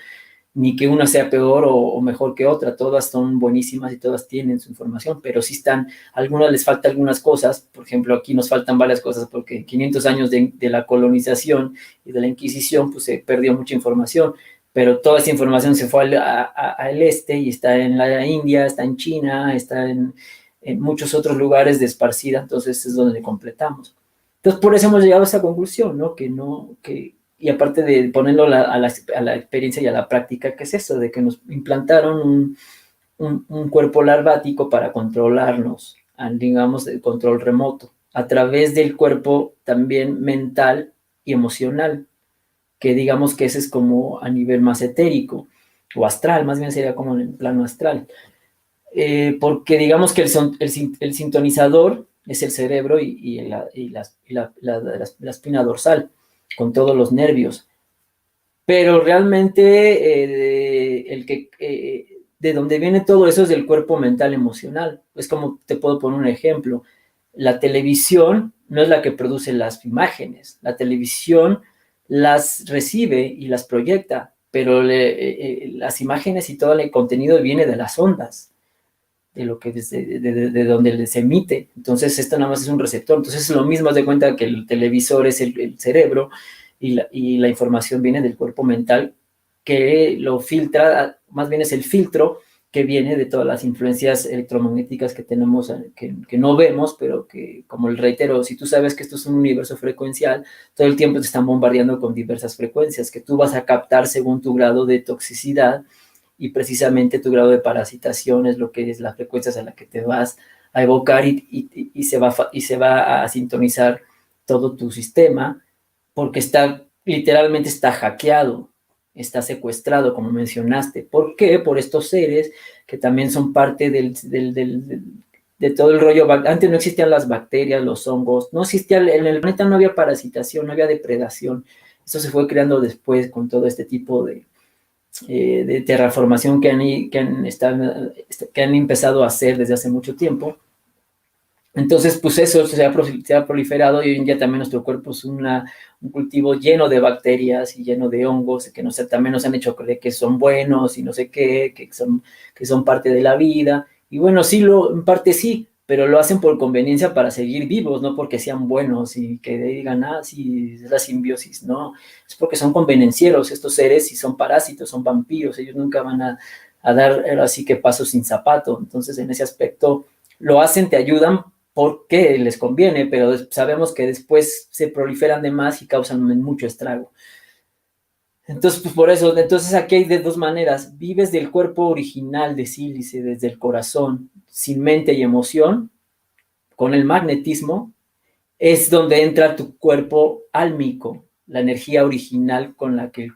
ni que una sea peor o mejor que otra. Todas son buenísimas y todas tienen su información, pero sí están, a algunas les falta algunas cosas. Por ejemplo, aquí nos faltan varias cosas, porque 500 años de la colonización y de la Inquisición, pues se perdió mucha información, pero toda esa información se fue al este y está en la India, está en China, está en muchos otros lugares de esparcida. Entonces es donde completamos. Entonces por eso hemos llegado a esa conclusión, ¿no? Y aparte de ponerlo a la experiencia y a la práctica, ¿qué es eso? De que nos implantaron un cuerpo larvático para controlarnos, digamos, el control remoto, a través del cuerpo también mental y emocional, que digamos que ese es como a nivel más etérico, o astral, más bien sería como en el plano astral. Porque digamos que el sintonizador es el cerebro y la espina dorsal, con todos los nervios. Pero realmente de donde viene todo eso es del cuerpo mental emocional. Es como, te puedo poner un ejemplo. La televisión no es la que produce las imágenes. La televisión las recibe y las proyecta, pero las imágenes y todo el contenido viene de las ondas, de lo que de donde se emite. Entonces esto nada más es un receptor. Entonces es lo mismo, haz de cuenta que el televisor es el cerebro y la información viene del cuerpo mental, que lo filtra, más bien es el filtro que viene de todas las influencias electromagnéticas que tenemos, que no vemos, pero que, como el reitero, si tú sabes que esto es un universo frecuencial, todo el tiempo te están bombardeando con diversas frecuencias que tú vas a captar según tu grado de toxicidad, y precisamente tu grado de parasitación es lo que es las frecuencias a las que te vas a evocar, y se va a sintonizar todo tu sistema, porque literalmente está hackeado, está secuestrado, como mencionaste. ¿Por qué? Por estos seres que también son parte de todo el rollo. Antes no existían las bacterias, los hongos, no existía, en el planeta no había parasitación, no había depredación. Eso se fue creando después con todo este tipo de terraformación que han empezado a hacer desde hace mucho tiempo. Entonces, pues eso se ha proliferado, y hoy en día también nuestro cuerpo es un cultivo lleno de bacterias y lleno de hongos, que también nos han hecho creer que son buenos y no sé qué, que son parte de la vida. Y bueno, sí, en parte sí, pero lo hacen por conveniencia para seguir vivos, no porque sean buenos y que digan, sí, es la simbiosis. No, es porque son convenencieros estos seres, y son parásitos, son vampiros. Ellos nunca van a dar así que paso sin zapato. Entonces, en ese aspecto, lo hacen, te ayudan porque les conviene, pero sabemos que después se proliferan de más y causan mucho estrago. Entonces, pues por eso, entonces aquí hay de dos maneras: vives del cuerpo original de sílice, desde el corazón, sin mente y emoción, con el magnetismo, es donde entra tu cuerpo álmico, la energía original con la que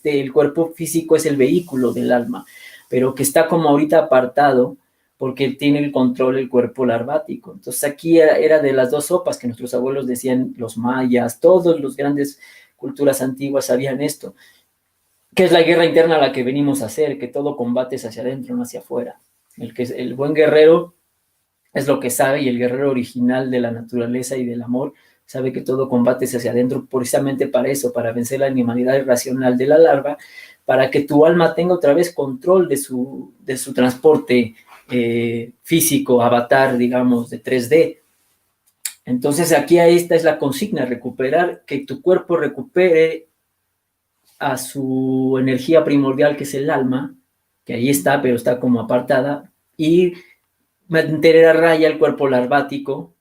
el cuerpo físico es el vehículo del alma, pero que está como ahorita apartado, porque tiene el control el cuerpo larvático. Entonces aquí era de las dos sopas que nuestros abuelos decían, los mayas, todos los grandes culturas antiguas sabían esto, que es la guerra interna a la que venimos a hacer, que todo combate es hacia adentro, no hacia afuera. El buen guerrero es lo que sabe, y el guerrero original de la naturaleza y del amor sabe que todo combate es hacia adentro, precisamente para eso, para vencer la animalidad irracional de la larva, para que tu alma tenga otra vez control de su transporte físico, avatar, digamos, de 3D. Entonces aquí esta es la consigna: recuperar, que tu cuerpo recupere a su energía primordial, que es el alma, que ahí está, pero está como apartada, y mantener a raya el cuerpo larvático,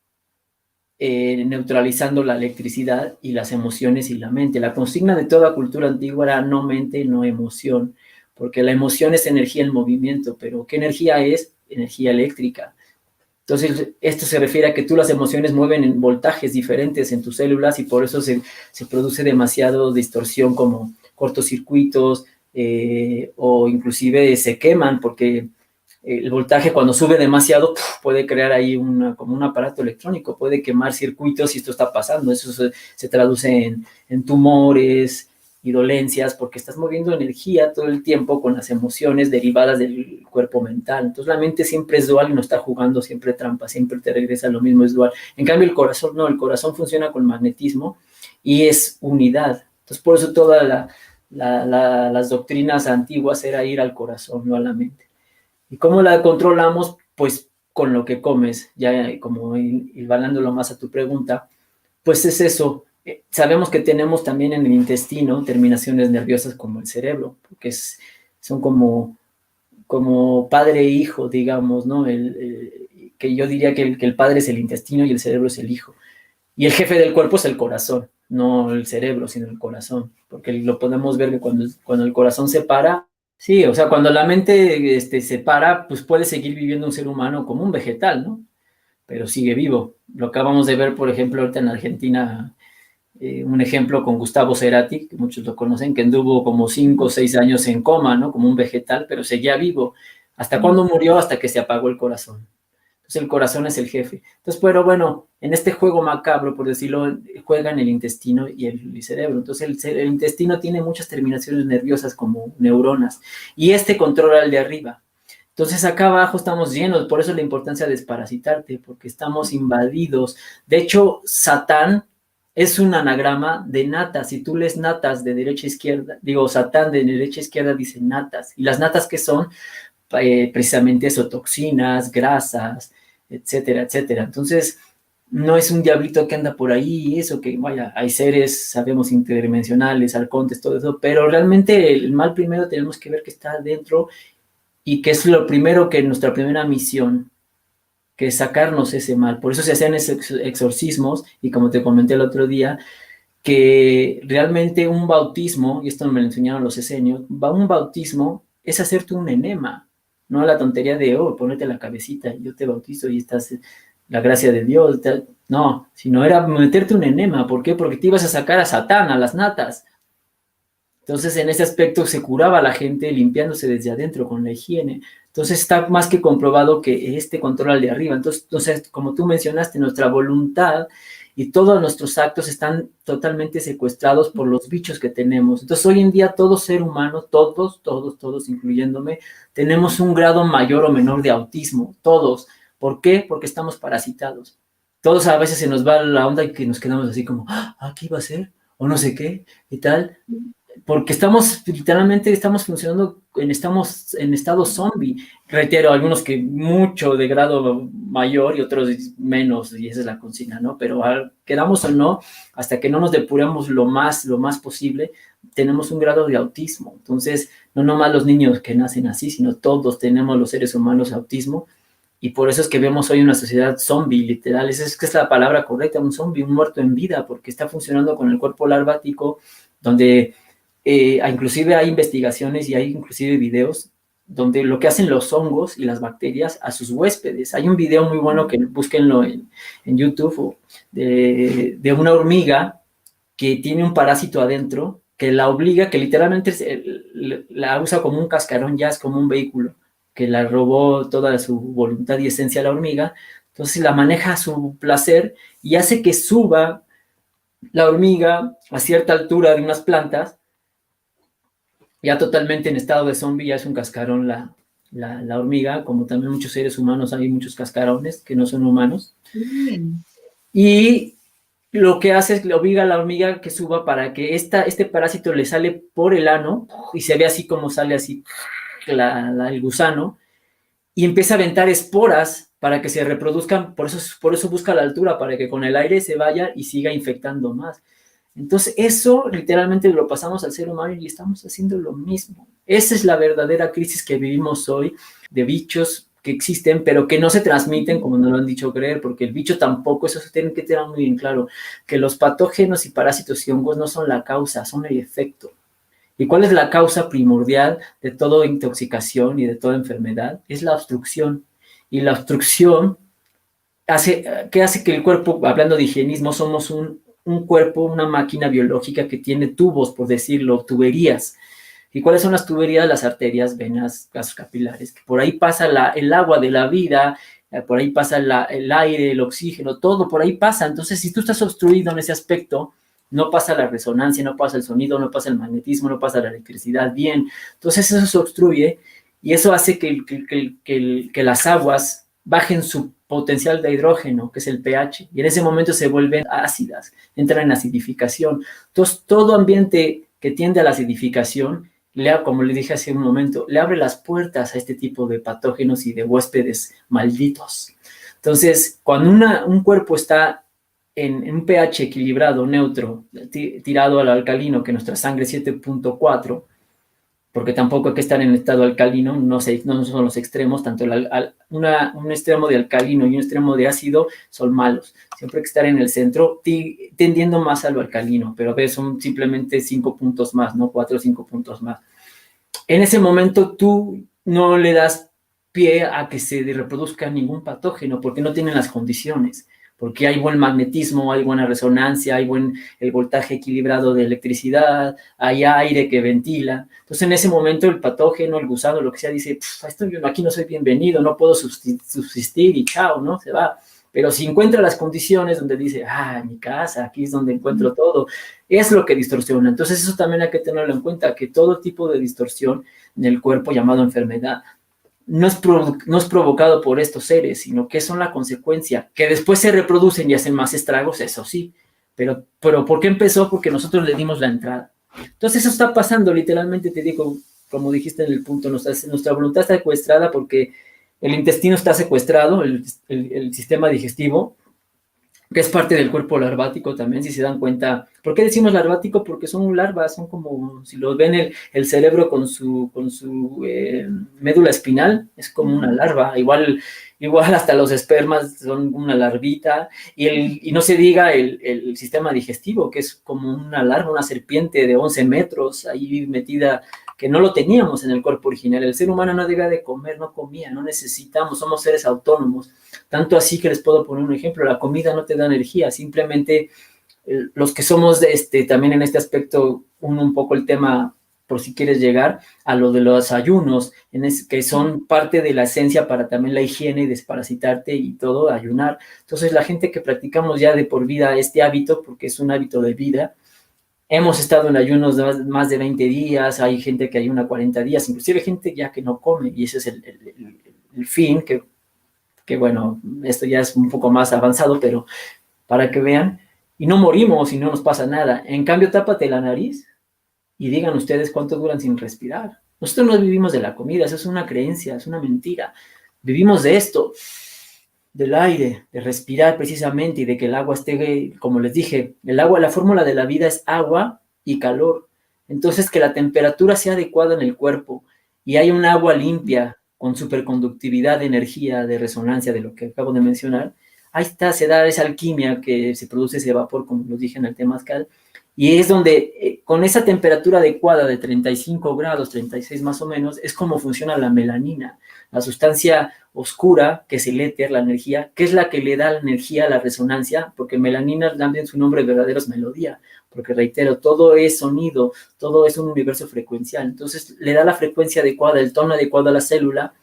neutralizando la electricidad y las emociones y la mente. La consigna de toda cultura antigua era no mente, no emoción, porque la emoción es energía en movimiento, pero ¿qué energía es? Energía eléctrica. Entonces, esto se refiere a que las emociones mueven en voltajes diferentes en tus células, y por eso se produce demasiado distorsión, como cortocircuitos, o inclusive se queman porque el voltaje cuando sube demasiado puede crear ahí como un aparato electrónico, puede quemar circuitos y esto está pasando. Eso se traduce en tumores y dolencias porque estás moviendo energía todo el tiempo con las emociones derivadas del cuerpo mental. Entonces la mente siempre es dual y no está jugando siempre trampa, siempre te regresa lo mismo, es dual. En cambio el corazón no, el corazón funciona con magnetismo y es unidad. Entonces por eso todas las doctrinas antiguas era ir al corazón, no a la mente. ¿Y cómo la controlamos? Pues con lo que comes, ya como hilvanándolo más a tu pregunta, pues es eso. Sabemos que tenemos también en el intestino terminaciones nerviosas como el cerebro, porque son como padre e hijo, digamos, ¿no? Que yo diría que el padre es el intestino y el cerebro es el hijo. Y el jefe del cuerpo es el corazón, no el cerebro, sino el corazón, porque lo podemos ver que cuando el corazón se para, sí, o sea, cuando la mente se para, pues puede seguir viviendo un ser humano como un vegetal, ¿no? Pero sigue vivo. Lo acabamos de ver, por ejemplo, ahorita en Argentina, un ejemplo con Gustavo Cerati, que muchos lo conocen, que anduvo como 5 o 6 años en coma, ¿no? Como un vegetal, pero seguía vivo. ¿Hasta cuándo murió? Hasta que se apagó el corazón. Entonces el corazón es el jefe. Entonces, pero bueno, en este juego macabro, por decirlo, juegan el intestino y el cerebro. Entonces el intestino tiene muchas terminaciones nerviosas como neuronas y controla el de arriba. Entonces acá abajo estamos llenos, por eso la importancia de desparasitarte, porque estamos invadidos. De hecho, Satán es un anagrama de natas. Si tú lees natas de derecha a izquierda, digo, Satán de derecha a izquierda dice natas. ¿Y las natas qué son? Precisamente eso, toxinas, grasas, etcétera, etcétera. Entonces, no es un diablito que anda por ahí y eso, que vaya, hay seres, sabemos, interdimensionales, arcontes, todo eso, pero realmente el mal primero tenemos que ver que está adentro y que es lo primero que nuestra primera misión, que es sacarnos ese mal. Por eso se hacían esos exorcismos y como te comenté el otro día, que realmente un bautismo, y esto me lo enseñaron los esenios, un bautismo es hacerte un enema, no la tontería de, ponete la cabecita, yo te bautizo y estás, la gracia de Dios, no, sino era meterte un enema. ¿Por qué? Porque te ibas a sacar a Satán, a las natas. Entonces, en ese aspecto se curaba a la gente limpiándose desde adentro con la higiene. Entonces, está más que comprobado que controla al de arriba. Entonces, como tú mencionaste, nuestra voluntad y todos nuestros actos están totalmente secuestrados por los bichos que tenemos. Entonces, hoy en día, todo ser humano, todos, incluyéndome, tenemos un grado mayor o menor de autismo, todos. ¿Por qué? Porque estamos parasitados. Todos a veces se nos va la onda y que nos quedamos así como, ¿qué iba a ser? O no sé qué, y tal. Porque literalmente estamos funcionando, estamos en estado zombie. Reitero, algunos que mucho de grado mayor y otros menos, y esa es la consigna, ¿no? Pero quedamos o no, hasta que no nos depuremos lo más posible, tenemos un grado de autismo. Entonces, no nomás los niños que nacen así, sino todos tenemos los seres humanos autismo, y por eso es que vemos hoy una sociedad zombie, literal. Esa es la palabra correcta, un zombie, un muerto en vida, porque está funcionando con el cuerpo larvático, donde inclusive hay investigaciones y hay inclusive videos donde lo que hacen los hongos y las bacterias a sus huéspedes. Hay un video muy bueno que búsquenlo en YouTube de una hormiga que tiene un parásito adentro que la obliga, que literalmente la usa como un cascarón, ya es como un vehículo, que la robó toda su voluntad y esencia a la hormiga. Entonces la maneja a su placer y hace que suba la hormiga a cierta altura de unas plantas, ya totalmente en estado de zombie, ya es un cascarón la hormiga, como también muchos seres humanos, hay muchos cascarones que no son humanos. Y lo que hace es que le obliga a la hormiga que suba para que este parásito le sale por el ano y se ve así como sale así el gusano y empieza a aventar esporas para que se reproduzcan, por eso busca la altura, para que con el aire se vaya y siga infectando más. Entonces, eso literalmente lo pasamos al ser humano y estamos haciendo lo mismo. Esa es la verdadera crisis que vivimos hoy, de bichos que existen, pero que no se transmiten, como nos lo han dicho creer, porque el bicho tampoco, eso se tiene que tener muy bien claro, que los patógenos y parásitos y hongos no son la causa, son el efecto. ¿Y cuál es la causa primordial de toda intoxicación y de toda enfermedad? Es la obstrucción. Y la obstrucción hace que el cuerpo, hablando de higienismo, somos un cuerpo, una máquina biológica que tiene tubos, por decirlo, tuberías. ¿Y cuáles son las tuberías? Las arterias, venas, vasos capilares, que por ahí pasa el agua de la vida, por ahí pasa el aire, el oxígeno, todo por ahí pasa. Entonces, si tú estás obstruido en ese aspecto, no pasa la resonancia, no pasa el sonido, no pasa el magnetismo, no pasa la electricidad bien. Entonces, eso se obstruye y eso hace que las aguas bajen su potencial de hidrógeno, que es el pH, y en ese momento se vuelven ácidas, entran en acidificación. Entonces, todo ambiente que tiende a la acidificación, como le dije hace un momento, le abre las puertas a este tipo de patógenos y de huéspedes malditos. Entonces, cuando un cuerpo está en un pH equilibrado, neutro, tirado al alcalino, que nuestra sangre es 7.4, porque tampoco hay que estar en estado alcalino, no son los extremos, tanto un extremo de alcalino y un extremo de ácido son malos. Siempre hay que estar en el centro, tendiendo más a lo alcalino, pero a veces son simplemente 5 puntos más, ¿no? 4 o 5 puntos más. En ese momento tú no le das pie a que se reproduzca ningún patógeno, porque no tienen las condiciones, porque hay buen magnetismo, hay buena resonancia, hay el voltaje equilibrado de electricidad, hay aire que ventila. Entonces, en ese momento, el patógeno, el gusano, lo que sea, dice, aquí no soy bienvenido, no puedo subsistir y chao, ¿no? Se va. Pero si encuentra las condiciones donde dice, mi casa, aquí es donde encuentro todo, es lo que distorsiona. Entonces, eso también hay que tenerlo en cuenta, que todo tipo de distorsión en el cuerpo, llamado enfermedad, no es provocado por estos seres, sino que son la consecuencia, que después se reproducen y hacen más estragos, eso sí, pero ¿por qué empezó? Porque nosotros le dimos la entrada. Entonces eso está pasando, literalmente te digo, como dijiste en el punto, nuestra voluntad está secuestrada porque el intestino está secuestrado, el sistema digestivo, que es parte del cuerpo larvático también, si se dan cuenta. ¿Por qué decimos larvático? Porque son larvas, son como, si lo ven el cerebro con su médula espinal, es como una larva, igual hasta los espermas son una larvita, y no se diga el sistema digestivo, que es como una larva, una serpiente de 11 metros, ahí metida, que no lo teníamos en el cuerpo original. El ser humano no debía de comer, no comía, no necesitamos, somos seres autónomos. Tanto así que les puedo poner un ejemplo, la comida no te da energía, simplemente los que somos también en este aspecto, un poco el tema, por si quieres llegar, a lo de los ayunos, que son parte de la esencia para también la higiene y desparasitarte y todo, ayunar. Entonces la gente que practicamos ya de por vida este hábito, porque es un hábito de vida, hemos estado en ayunos de más de 20 días, hay gente que ayuna 40 días, inclusive gente ya que no come, y ese es el fin, que bueno, esto ya es un poco más avanzado, pero para que vean, y no morimos y no nos pasa nada. En cambio, tápate la nariz y digan ustedes cuánto duran sin respirar. Nosotros no vivimos de la comida, eso es una creencia, es una mentira. Vivimos de esto, del aire, de respirar precisamente y de que el agua esté, como les dije, el agua, la fórmula de la vida es agua y calor. Entonces, que la temperatura sea adecuada en el cuerpo y hay un agua limpia, con superconductividad de energía, de resonancia, de lo que acabo de mencionar, ahí está, se da esa alquimia que se produce ese vapor, como lo dije en el temazcal, y es donde, con esa temperatura adecuada de 35 grados, 36 más o menos, es como funciona la melanina, la sustancia oscura, que es el éter, la energía, que es la que le da la energía a la resonancia, porque melanina también su nombre verdadero es melodía, porque reitero, todo es sonido, todo es un universo frecuencial, entonces le da la frecuencia adecuada, el tono adecuado a la célula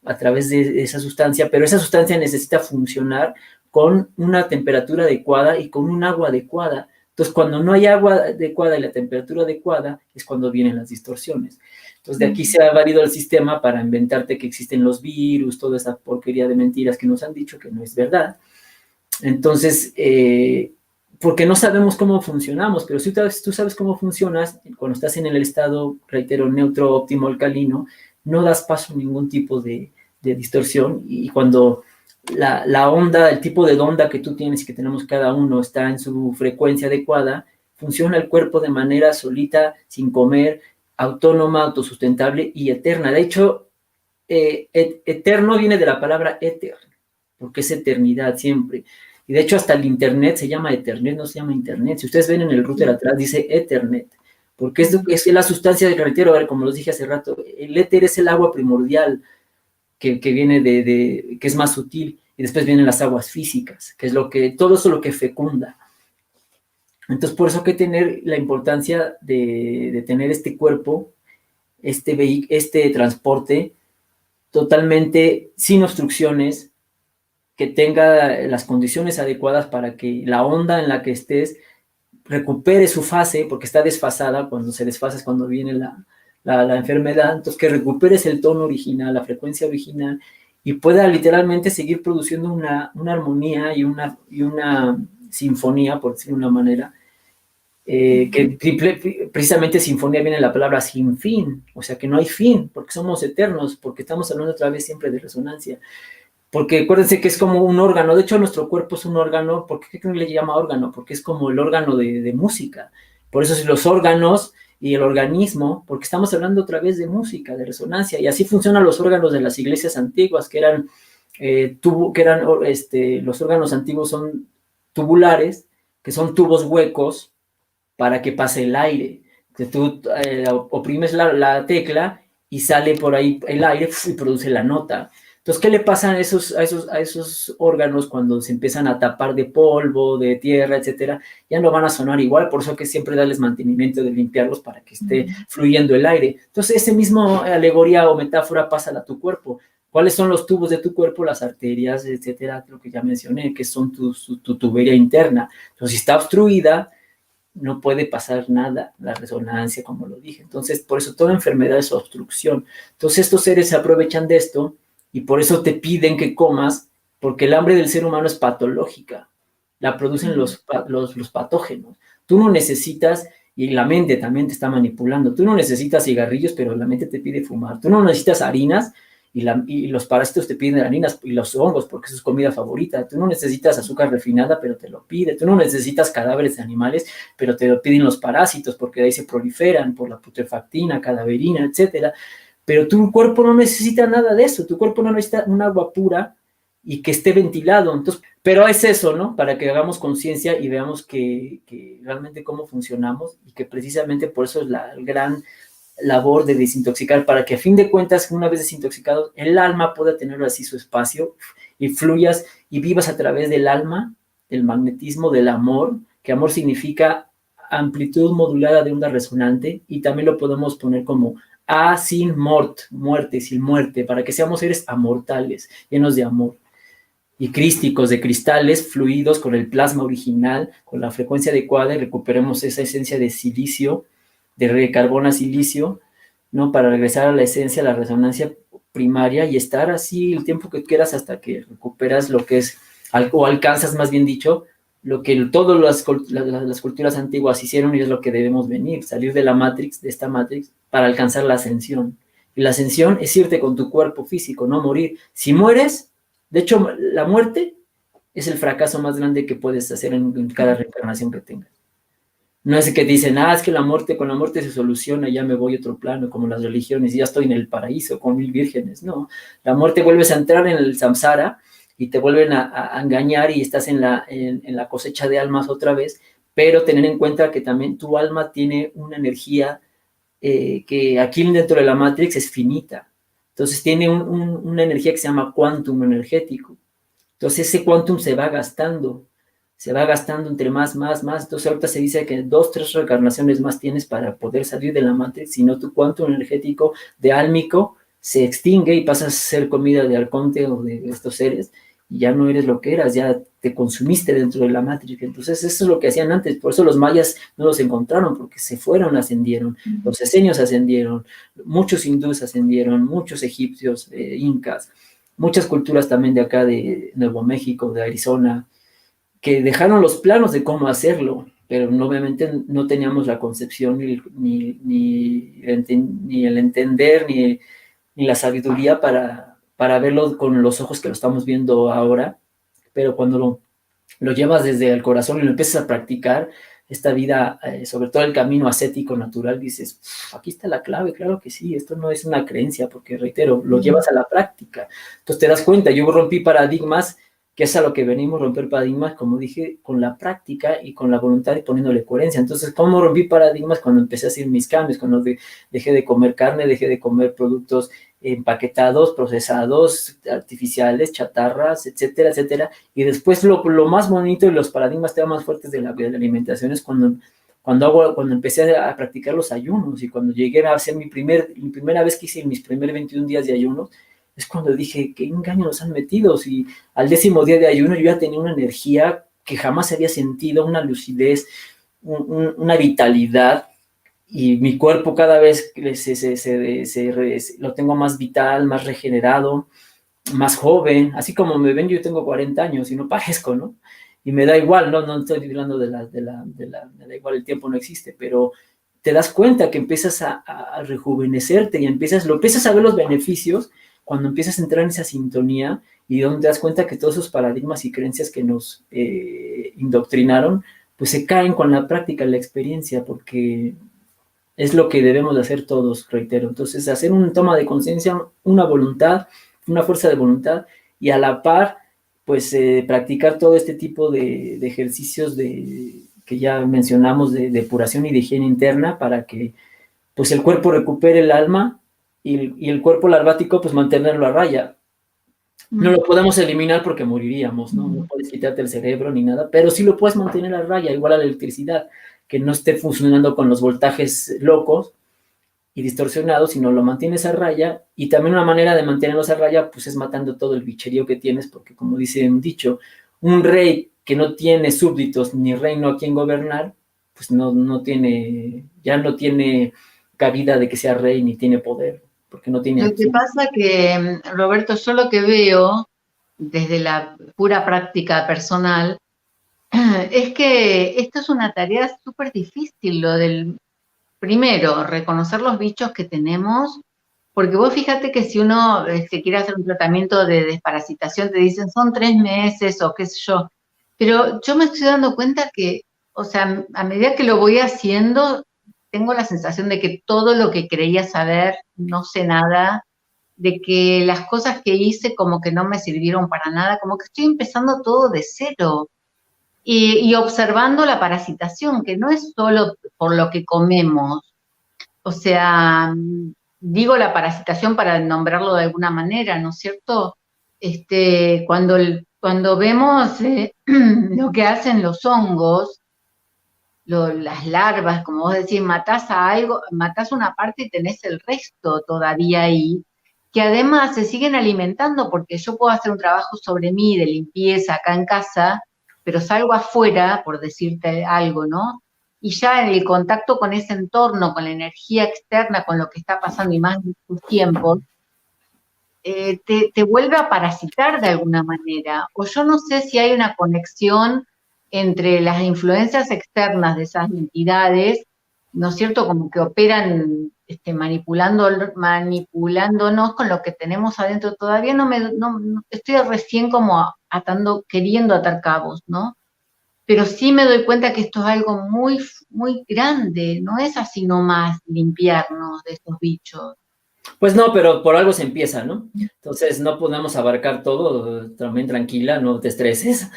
a través de esa sustancia, pero esa sustancia necesita funcionar con una temperatura adecuada y con un agua adecuada. Entonces, cuando no hay agua adecuada y la temperatura adecuada, es cuando vienen las distorsiones. Entonces, de aquí se ha variado el sistema para inventarte que existen los virus, toda esa porquería de mentiras que nos han dicho que no es verdad. Entonces, porque no sabemos cómo funcionamos, pero si tú sabes cómo funcionas, cuando estás en el estado, reitero, neutro, óptimo, alcalino, no das paso a ningún tipo de distorsión, y cuando la onda, el tipo de onda que tú tienes y que tenemos cada uno está en su frecuencia adecuada, funciona el cuerpo de manera solita, sin comer, autónoma, autosustentable y eterna. De hecho, eterno viene de la palabra éter, porque es eternidad siempre. Y de hecho hasta el internet se llama Ethernet, no se llama internet. Si ustedes ven en el router atrás dice Ethernet, porque es la sustancia de reitero, a ver, como los dije hace rato, el éter es el agua primordial que viene que es más sutil, y después vienen las aguas físicas, que es todo eso lo que fecunda. Entonces, por eso hay que tener la importancia de tener este cuerpo este transporte totalmente sin obstrucciones, que tenga las condiciones adecuadas para que la onda en la que estés recupere su fase, porque está desfasada. Cuando se desfasa es cuando viene la enfermedad. Entonces, que recuperes el tono original, la frecuencia original, y pueda literalmente seguir produciendo una armonía y una sinfonía, por decirlo de una manera, que precisamente sinfonía viene de la palabra sin fin, o sea que no hay fin, porque somos eternos, porque estamos hablando otra vez siempre de resonancia. Porque acuérdense que es como un órgano. De hecho, nuestro cuerpo es un órgano. ¿Por qué le llama órgano? Porque es como el órgano de música. Por eso es los órganos y el organismo, porque estamos hablando otra vez de música, de resonancia. Y así funcionan los órganos de las iglesias antiguas, que eran, los órganos antiguos son tubulares, que son tubos huecos para que pase el aire. Que tú oprimes la tecla y sale por ahí el aire y produce la nota. Entonces, ¿qué le pasa a esos órganos cuando se empiezan a tapar de polvo, de tierra, etcétera? Ya no van a sonar igual, por eso que siempre darles mantenimiento de limpiarlos para que esté fluyendo el aire. Entonces, ese mismo alegoría o metáfora pasa a tu cuerpo. ¿Cuáles son los tubos de tu cuerpo? Las arterias, etcétera, lo que ya mencioné, que son tu tubería interna. Entonces, si está obstruida, no puede pasar nada, la resonancia, como lo dije. Entonces, por eso toda enfermedad es obstrucción. Entonces, estos seres se aprovechan de esto y por eso te piden que comas, porque el hambre del ser humano es patológica, la producen los patógenos. Tú no necesitas, y la mente también te está manipulando, tú no necesitas cigarrillos, pero la mente te pide fumar. Tú no necesitas harinas, y los parásitos te piden harinas y los hongos porque es su comida favorita. Tú no necesitas azúcar refinada, pero te lo pide. Tú no necesitas cadáveres de animales, pero te lo piden los parásitos porque de ahí se proliferan por la putrefactina, cadaverina, etcétera. Pero tu cuerpo no necesita nada de eso. Tu cuerpo no necesita un agua pura y que esté ventilado. Entonces, pero es eso, ¿no? Para que hagamos conciencia y veamos que realmente cómo funcionamos, y que precisamente por eso es la gran labor de desintoxicar, para que a fin de cuentas, una vez desintoxicado, el alma pueda tener así su espacio y fluyas y vivas a través del alma, del magnetismo, del amor, que amor significa amplitud modulada de onda resonante, y también lo podemos poner como a sin mort, muerte, sin muerte, para que seamos seres amortales, llenos de amor, y crísticos, de cristales fluidos con el plasma original, con la frecuencia adecuada, y recuperemos esa esencia de silicio, de carbono a silicio, ¿no? Para regresar a la esencia, a la resonancia primaria, y estar así el tiempo que quieras hasta que recuperas lo que es, o alcanzas, más bien dicho, lo que todas las culturas antiguas hicieron, y es lo que debemos venir, salir de la Matrix, de esta Matrix, para alcanzar la ascensión. Y la ascensión es irte con tu cuerpo físico, no morir. Si mueres, de hecho, la muerte es el fracaso más grande que puedes hacer en cada reencarnación que tengas. No es que dicen, es que con la muerte se soluciona, ya me voy a otro plano, como las religiones, y ya estoy en el paraíso con 1000 vírgenes. No, la muerte vuelves a entrar en el samsara y te vuelven a engañar, y estás en la cosecha de almas otra vez, pero tener en cuenta que también tu alma tiene una energía que aquí dentro de la Matrix es finita. Entonces tiene una energía que se llama quantum energético. Entonces ese quantum se va gastando entre más. Entonces ahorita se dice que 2, 3 reencarnaciones más tienes para poder salir de la Matrix, si no tu quantum energético de álmico se extingue y pasas a ser comida de arconte o de estos seres, y ya no eres lo que eras, ya te consumiste dentro de la Matrix. Entonces eso es lo que hacían antes, por eso los mayas no los encontraron, porque se fueron, ascendieron, los esenios ascendieron, muchos hindúes ascendieron, muchos egipcios, incas, muchas culturas también de acá de Nuevo México, de Arizona, que dejaron los planos de cómo hacerlo, pero obviamente no teníamos la concepción ni el entender, ni la sabiduría para verlo con los ojos que lo estamos viendo ahora. Pero cuando lo llevas desde el corazón y lo empiezas a practicar, esta vida, sobre todo el camino ascético natural, dices, aquí está la clave. Claro que sí, esto no es una creencia, porque reitero, lo llevas a la práctica. Entonces te das cuenta, yo rompí paradigmas, que es a lo que venimos, romper paradigmas, como dije, con la práctica y con la voluntad y poniéndole coherencia. Entonces, ¿cómo rompí paradigmas? Cuando empecé a hacer mis cambios, cuando dejé de comer carne, dejé de comer productos empaquetados, procesados, artificiales, chatarras, etcétera, etcétera. Y después lo más bonito y los paradigmas más fuertes de la alimentación es cuando cuando empecé a practicar los ayunos y cuando llegué a hacer mi primera vez que hice mis primeros 21 días de ayuno, es cuando dije, qué engaño nos han metido. Y al 10º día de ayuno yo ya tenía una energía que jamás había sentido, una lucidez, una vitalidad, y mi cuerpo cada vez lo tengo más vital, más regenerado, más joven. Así como me ven, yo tengo 40 años y no parezco, ¿no? Y me da igual, no estoy hablando me da igual, el tiempo no existe, pero te das cuenta que empiezas a rejuvenecerte y empiezas a ver los beneficios cuando empiezas a entrar en esa sintonía, y donde te das cuenta que todos esos paradigmas y creencias que nos indoctrinaron, pues se caen con la práctica, la experiencia, porque es lo que debemos de hacer todos, reitero. Entonces, hacer una toma de conciencia, una voluntad, una fuerza de voluntad, y a la par, pues practicar todo este tipo de ejercicios que ya mencionamos, de depuración y de higiene interna, para que pues el cuerpo recupere el alma, y el cuerpo larvático pues mantenerlo a raya. No lo podemos eliminar porque moriríamos, ¿no? No puedes quitarte el cerebro ni nada, pero sí lo puedes mantener a raya, igual a la electricidad, que no esté funcionando con los voltajes locos y distorsionados, sino lo mantienes a raya. Y también una manera de mantenerlos a raya, pues es matando todo el bicherío que tienes, porque como dice un dicho, un rey que no tiene súbditos ni reino a quien gobernar, pues ya no tiene cabida de que sea rey ni tiene poder, porque no tiene Lo que pasa que, Roberto, yo lo que veo desde la pura práctica personal es que esto es una tarea súper difícil, lo del, primero, reconocer los bichos que tenemos, porque vos fíjate que si uno se quiere hacer un tratamiento de desparasitación, te dicen son 3 meses o qué sé yo, pero yo me estoy dando cuenta que, o sea, a medida que lo voy haciendo, tengo la sensación de que todo lo que creía saber, no sé nada, de que las cosas que hice como que no me sirvieron para nada, como que estoy empezando todo de cero. Y observando la parasitación, que no es solo por lo que comemos. O sea, digo la parasitación para nombrarlo de alguna manera, ¿no es cierto? Cuando vemos lo que hacen los hongos, las larvas, como vos decís, matás a algo, matás una parte y tenés el resto todavía ahí, que además se siguen alimentando, porque yo puedo hacer un trabajo sobre mí de limpieza acá en casa, pero salgo afuera, por decirte algo, ¿no? Y ya en el contacto con ese entorno, con la energía externa, con lo que está pasando y más en tus tiempos, te vuelve a parasitar de alguna manera. O yo no sé si hay una conexión entre las influencias externas de esas entidades, ¿no es cierto? Como que operan manipulándonos con lo que tenemos adentro. Todavía no estoy recién como queriendo atar cabos, ¿no? Pero sí me doy cuenta que esto es algo muy, muy grande, no es así nomás limpiarnos de estos bichos. Pues no, pero por algo se empieza, ¿no? Entonces no podemos abarcar todo, también tranquila, no te estreses,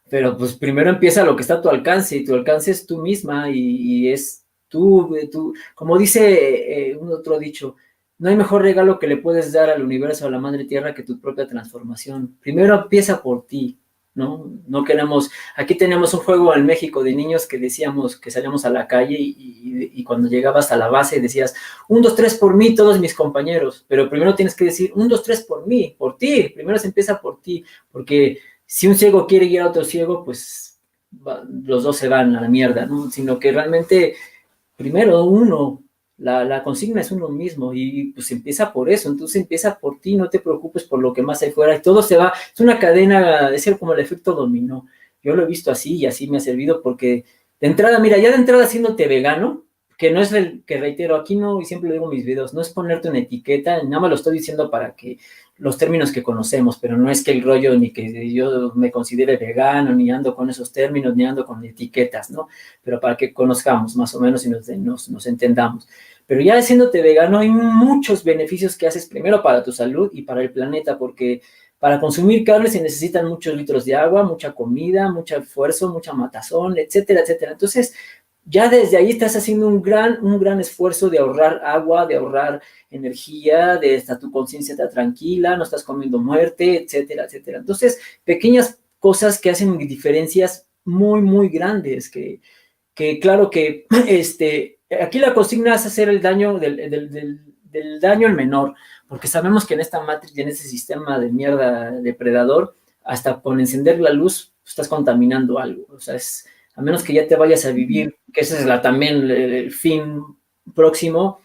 pero pues primero empieza lo que está a tu alcance, y tu alcance es tú misma, y es tú, como dice un otro dicho, no hay mejor regalo que le puedes dar al universo, a la madre tierra, que tu propia transformación. Primero empieza por ti, ¿no? No queremos, aquí teníamos un juego en México de niños que decíamos que salíamos a la calle, y cuando llegabas a la base decías, 1, 2, 3 por mí, todos mis compañeros, pero primero tienes que decir, 1, 2, 3 por mí, por ti, primero se empieza por ti, porque si un ciego quiere guiar a otro ciego, pues los dos se van a la mierda, ¿no? Sino que realmente, primero uno, la consigna es uno mismo, y pues empieza por eso. Entonces empieza por ti, no te preocupes por lo que más hay fuera, y todo se va, es una cadena, es como el efecto dominó. Yo lo he visto así, y así me ha servido, porque de entrada, mira, ya de entrada haciéndote vegano, que no es el que reitero, aquí no, y siempre lo digo en mis videos, no es ponerte una etiqueta, nada más lo estoy diciendo para que los términos que conocemos, pero no es que el rollo, ni que yo me considere vegano, ni ando con esos términos, ni ando con etiquetas, ¿no? Pero para que conozcamos más o menos y nos entendamos. Pero ya haciéndote vegano hay muchos beneficios que haces, primero para tu salud y para el planeta, porque para consumir carne se necesitan muchos litros de agua, mucha comida, mucho esfuerzo, mucha matazón, etcétera, etcétera. Entonces, ya desde ahí estás haciendo un gran esfuerzo de ahorrar agua, de ahorrar energía, de estar tu conciencia está tranquila, no estás comiendo muerte, etcétera, etcétera. Entonces, pequeñas cosas que hacen diferencias muy, muy grandes, que que claro que aquí la consigna es hacer el daño del daño al menor, porque sabemos que en esta matriz y en este sistema de mierda depredador, hasta con encender la luz estás contaminando algo, o sea, a menos que ya te vayas a vivir, que ese es también el fin próximo,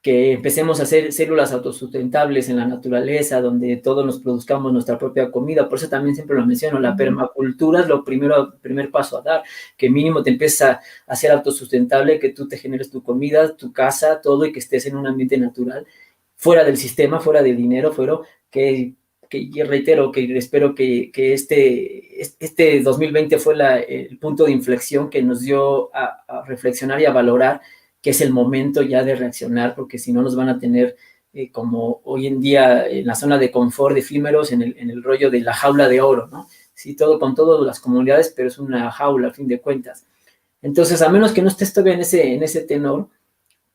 que empecemos a hacer células autosustentables en la naturaleza, donde todos nos produzcamos nuestra propia comida. Por eso también siempre lo menciono, la permacultura es lo primer paso a dar, que mínimo te empieza a ser autosustentable, que tú te generes tu comida, tu casa, todo, y que estés en un ambiente natural, fuera del sistema, fuera de dinero, fuera que reitero, que espero que este 2020 fue el punto de inflexión que nos dio a reflexionar y a valorar que es el momento ya de reaccionar, porque si no nos van a tener como hoy en día en la zona de confort, de efímeros, en el rollo de la jaula de oro, ¿no? Sí, todo con todas las comunidades, pero es una jaula, a fin de cuentas. Entonces, a menos que no estés todavía en ese tenor,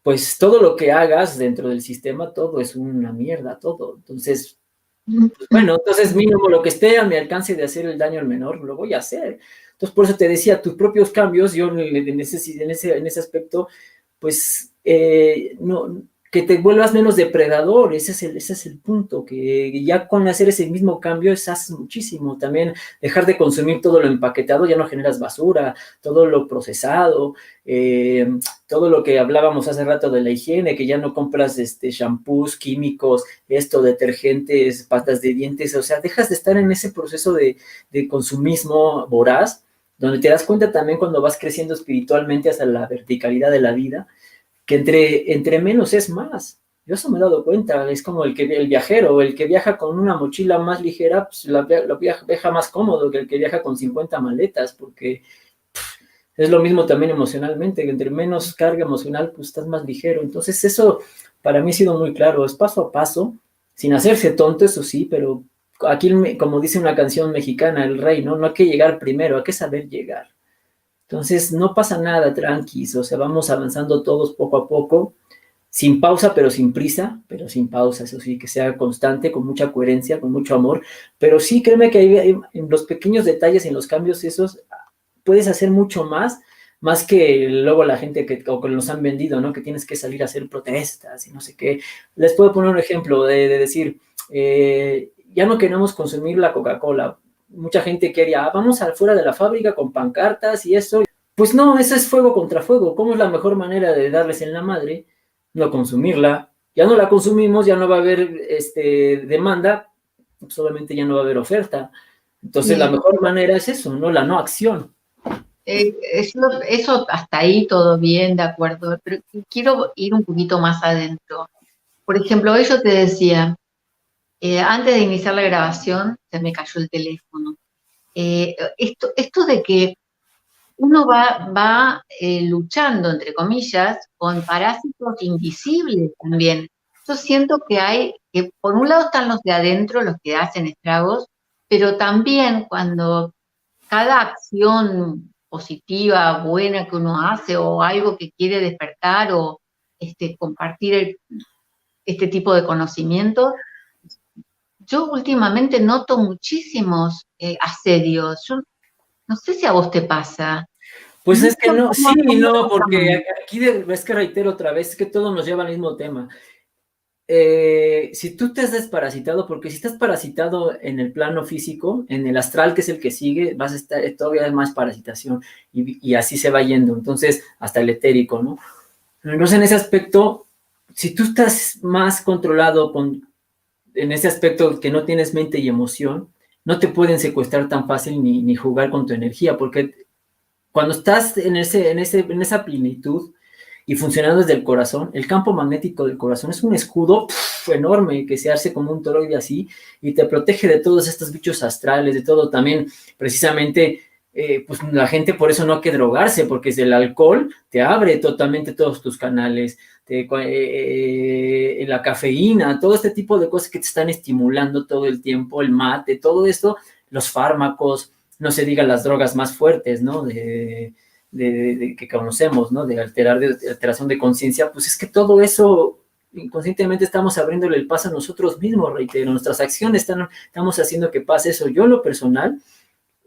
pues todo lo que hagas dentro del sistema, todo es una mierda, todo. Entonces, pues bueno, entonces mínimo lo que esté a mi alcance de hacer el daño al menor, lo voy a hacer. Entonces, por eso te decía, tus propios cambios, yo en ese aspecto, pues no, que te vuelvas menos depredador, ese es el punto, que ya con hacer ese mismo cambio haces muchísimo. También dejar de consumir todo lo empaquetado, ya no generas basura, todo lo procesado, todo lo que hablábamos hace rato de la higiene, que ya no compras shampoos, químicos, detergentes, pastas de dientes, o sea, dejas de estar en ese proceso de consumismo voraz, donde te das cuenta también cuando vas creciendo espiritualmente hasta la verticalidad de la vida, que entre menos es más. Yo eso me he dado cuenta, es como el viajero, el que viaja con una mochila más ligera, pues viaja más cómodo que el que viaja con 50 maletas, porque es lo mismo también emocionalmente, que entre menos carga emocional, pues estás más ligero. Entonces eso para mí ha sido muy claro, es paso a paso, sin hacerse tonto, eso sí, pero aquí, como dice una canción mexicana, El Rey, ¿no? No hay que llegar primero, hay que saber llegar. Entonces, no pasa nada, tranquis, o sea, vamos avanzando todos poco a poco, sin pausa, pero sin prisa, pero sin pausa, eso sí, que sea constante, con mucha coherencia, con mucho amor, pero sí, créeme que en los pequeños detalles, en los cambios esos, puedes hacer mucho más que luego la gente que nos han vendido, ¿no? Que tienes que salir a hacer protestas y no sé qué. Les puedo poner un ejemplo de decir, ya no queremos consumir la Coca-Cola. Mucha gente quería, vamos afuera de la fábrica con pancartas y eso. Pues no, eso es fuego contra fuego. ¿Cómo es la mejor manera de darles en la madre? No consumirla. Ya no la consumimos, ya no va a haber demanda, pues obviamente ya no va a haber oferta. Entonces la mejor manera es eso, ¿no? La no acción. Eso hasta ahí todo bien, de acuerdo, pero quiero ir un poquito más adentro. Por ejemplo, hoy yo te decía, antes de iniciar la grabación se me cayó el teléfono. Esto de que uno va luchando, entre comillas, con parásitos invisibles también. Yo siento que por un lado están los de adentro, los que hacen estragos, pero también cuando cada acción positiva, buena que uno hace, o algo que quiere despertar, o compartir este tipo de conocimientos, yo últimamente noto muchísimos asedios. Yo no sé si a vos te pasa. Pues es que no, sí y no, porque aquí es que reitero otra vez, es que todo nos lleva al mismo tema. Si tú te has desparasitado, porque si estás parasitado en el plano físico, en el astral, que es el que sigue, vas a estar todavía hay más parasitación y así se va yendo, entonces hasta el etérico, ¿no? Entonces en ese aspecto, si tú estás más controlado en ese aspecto que no tienes mente y emoción, no te pueden secuestrar tan fácil ni jugar con tu energía, porque cuando estás en esa plenitud y funcionando desde el corazón, el campo magnético del corazón es un escudo enorme que se hace como un toroide así y te protege de todos estos bichos astrales, de todo también, precisamente, pues la gente por eso no hay que drogarse, porque el alcohol te abre totalmente todos tus canales, la cafeína, todo este tipo de cosas que te están estimulando todo el tiempo, el mate, todo esto, los fármacos, no se diga las drogas más fuertes, ¿no? Que conocemos, ¿no? De alteración de conciencia, pues es que todo eso inconscientemente estamos abriéndole el paso a nosotros mismos, reitero, nuestras acciones estamos haciendo que pase eso. Yo en lo personal,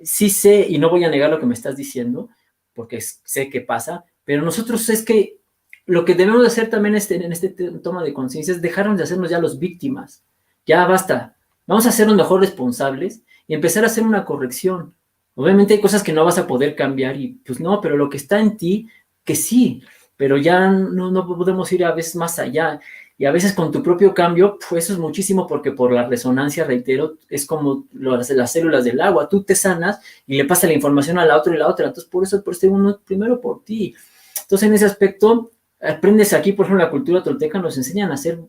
sí sé, y no voy a negar lo que me estás diciendo, porque sé que pasa, pero nosotros es que lo que debemos de hacer también en este toma de conciencia es dejarnos de hacernos ya los víctimas. Ya basta. Vamos a hacernos mejor responsables y empezar a hacer una corrección. Obviamente hay cosas que no vas a poder cambiar y pues no, pero lo que está en ti, que sí, pero ya no podemos ir a veces más allá. Y a veces con tu propio cambio, pues eso es muchísimo porque por la resonancia, reitero, es como las células del agua. Tú te sanas y le pasas la información a la otra y la otra. Entonces, por eso uno primero por ti. Entonces, en ese aspecto, aprendes aquí, por ejemplo, la cultura tolteca nos enseñan a ser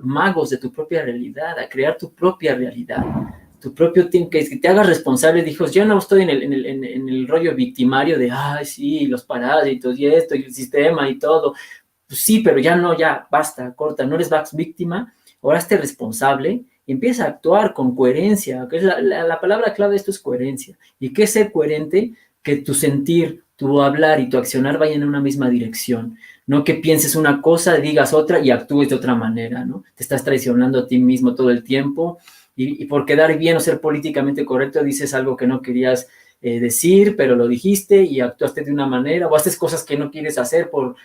magos de tu propia realidad, a crear tu propia realidad, tu propio tiempo, que te hagas responsable. Dijo, yo no estoy en el rollo victimario de, ay, sí, los parásitos y esto, y el sistema y todo. Pues sí, pero ya no, ya, basta, corta, no eres víctima, ahora esté responsable y empieza a actuar con coherencia, que es la palabra clave de esto es coherencia. ¿Y qué es ser coherente? Que tu sentir, tu hablar y tu accionar vayan en una misma dirección. No que pienses una cosa, digas otra y actúes de otra manera, ¿no? Te estás traicionando a ti mismo todo el tiempo y por quedar bien o ser políticamente correcto dices algo que no querías decir, pero lo dijiste y actuaste de una manera o haces cosas que no quieres hacer por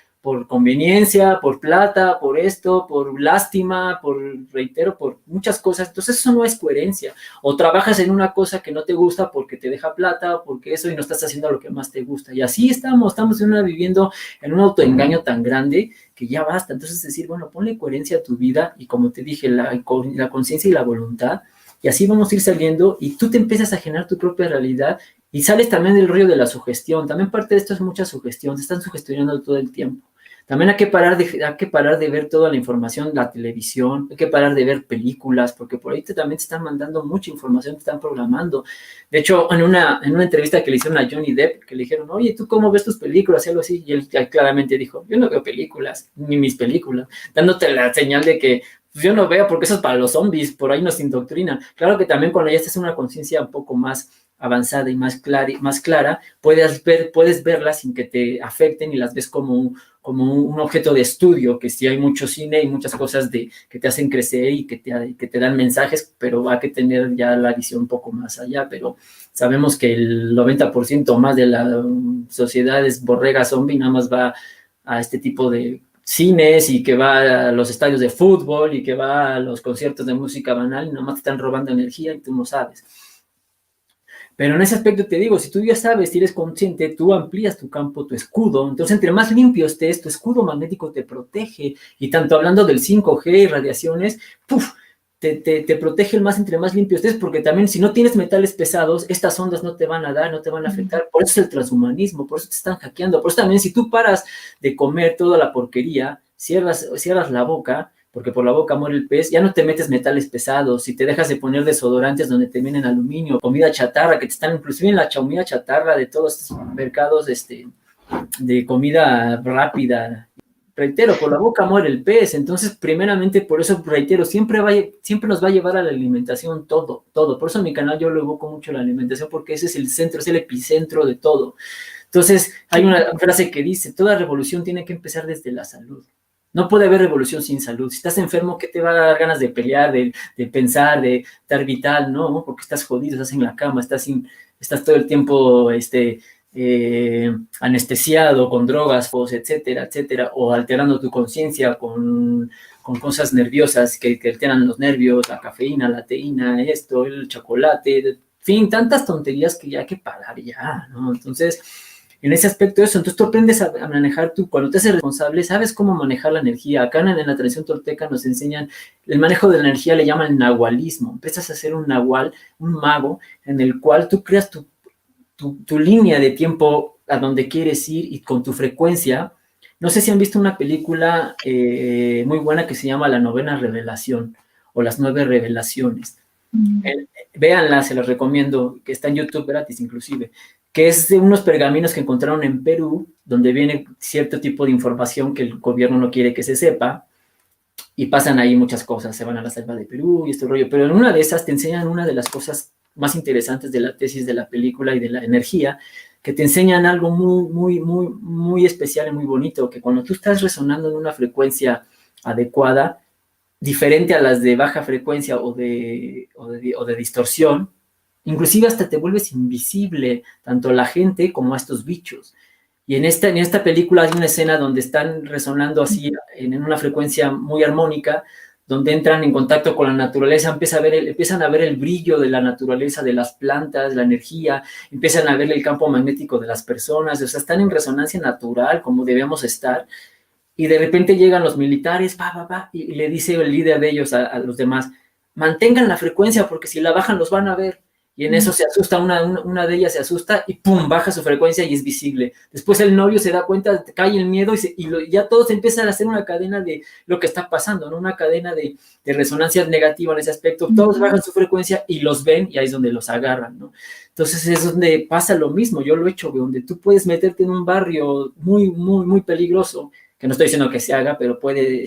conveniencia, por plata, por esto, por lástima, reitero, por muchas cosas. Entonces eso no es coherencia. O trabajas en una cosa que no te gusta porque te deja plata, porque eso y no estás haciendo lo que más te gusta. Y así estamos viviendo en un autoengaño tan grande que ya basta. Entonces decir, bueno, ponle coherencia a tu vida y como te dije, la conciencia y la voluntad. Y así vamos a ir saliendo y tú te empiezas a generar tu propia realidad y sales también del rollo de la sugestión. También parte de esto es mucha sugestión, te están sugestionando todo el tiempo. También hay que parar de ver toda la información, la televisión, hay que parar de ver películas, porque por ahí también te están mandando mucha información, te están programando. De hecho, en una entrevista que le hicieron a Johnny Depp, que le dijeron, oye, ¿tú cómo ves tus películas? Y algo así, y él claramente dijo, yo no veo películas, ni mis películas, dándote la señal de que pues yo no veo porque eso es para los zombies, por ahí nos indoctrinan. Claro que también cuando ya estás en una conciencia un poco más avanzada y más clara, puedes verlas sin que te afecten y las ves como un objeto de estudio, que sí hay mucho cine y muchas cosas que te hacen crecer y que te dan mensajes, pero hay que tener ya la visión un poco más allá, pero sabemos que el 90% más de la sociedad es borrega zombie, nada más va a este tipo de cines y que va a los estadios de fútbol y que va a los conciertos de música banal y nada más te están robando energía y tú no sabes. Pero en ese aspecto te digo, si tú ya sabes, si eres consciente, tú amplías tu campo, tu escudo. Entonces, entre más limpio estés, tu escudo magnético te protege. Y tanto hablando del 5G y radiaciones, ¡puf! Te protege más entre más limpio estés, porque también si no tienes metales pesados, estas ondas no te van a dar, no te van a afectar. Por eso es el transhumanismo, por eso te están hackeando. Por eso también si tú paras de comer toda la porquería, cierras la boca, porque por la boca muere el pez, ya no te metes metales pesados, si te dejas de poner desodorantes donde te vienen aluminio, comida chatarra, que te están inclusive en la comida chatarra de todos estos mercados de comida rápida. Reitero, por la boca muere el pez, entonces primeramente por eso reitero, siempre nos va a llevar a la alimentación todo, por eso en mi canal yo lo evoco mucho la alimentación, porque ese es el centro, es el epicentro de todo. Entonces hay una frase que dice, toda revolución tiene que empezar desde la salud. No puede haber revolución sin salud. Si estás enfermo, ¿qué te va a dar ganas de pelear, de pensar, de estar vital? No, porque estás jodido, estás en la cama, estás todo el tiempo anestesiado con drogas, etcétera, etcétera, o alterando tu conciencia con cosas nerviosas que alteran los nervios, la cafeína, la teína, esto, el chocolate, en fin, tantas tonterías que ya hay que parar ya, ¿no? Entonces, en ese aspecto eso, entonces tú aprendes a manejar cuando te haces responsable, sabes cómo manejar la energía. Acá en la tradición tolteca nos enseñan, el manejo de la energía le llaman nahualismo, empiezas a ser un nahual, un mago, en el cual tú creas tu línea de tiempo a donde quieres ir y con tu frecuencia. No sé si han visto una película muy buena que se llama La Novena Revelación o Las Nueve Revelaciones. Véanla, se las recomiendo, que está en YouTube gratis inclusive, que es de unos pergaminos que encontraron en Perú, donde viene cierto tipo de información que el gobierno no quiere que se sepa, y pasan ahí muchas cosas, se van a la selva de Perú y este rollo, pero en una de esas te enseñan una de las cosas más interesantes de la tesis de la película y de la energía, que te enseñan algo muy, muy, muy, muy especial y muy bonito, que cuando tú estás resonando en una frecuencia adecuada, diferente a las de baja frecuencia o de distorsión, inclusive hasta te vuelves invisible, tanto a la gente como a estos bichos. Y en esta película hay una escena donde están resonando así en una frecuencia muy armónica, donde entran en contacto con la naturaleza, empiezan a ver el brillo de la naturaleza, de las plantas, la energía, empiezan a ver el campo magnético de las personas, o sea, están en resonancia natural como debemos estar, y de repente llegan los militares, y le dice el líder de ellos a los demás, mantengan la frecuencia porque si la bajan los van a ver. Y en eso se asusta, una de ellas se asusta y pum, baja su frecuencia y es visible. Después el novio se da cuenta, cae el miedo ya todos empiezan a hacer una cadena de lo que está pasando, ¿no? Una cadena de resonancia negativa en ese aspecto. Todos bajan su frecuencia y los ven y ahí es donde los agarran, ¿no? Entonces es donde pasa lo mismo. Yo lo he hecho, donde tú puedes meterte en un barrio muy, muy, muy peligroso, que no estoy diciendo que se haga, pero puede,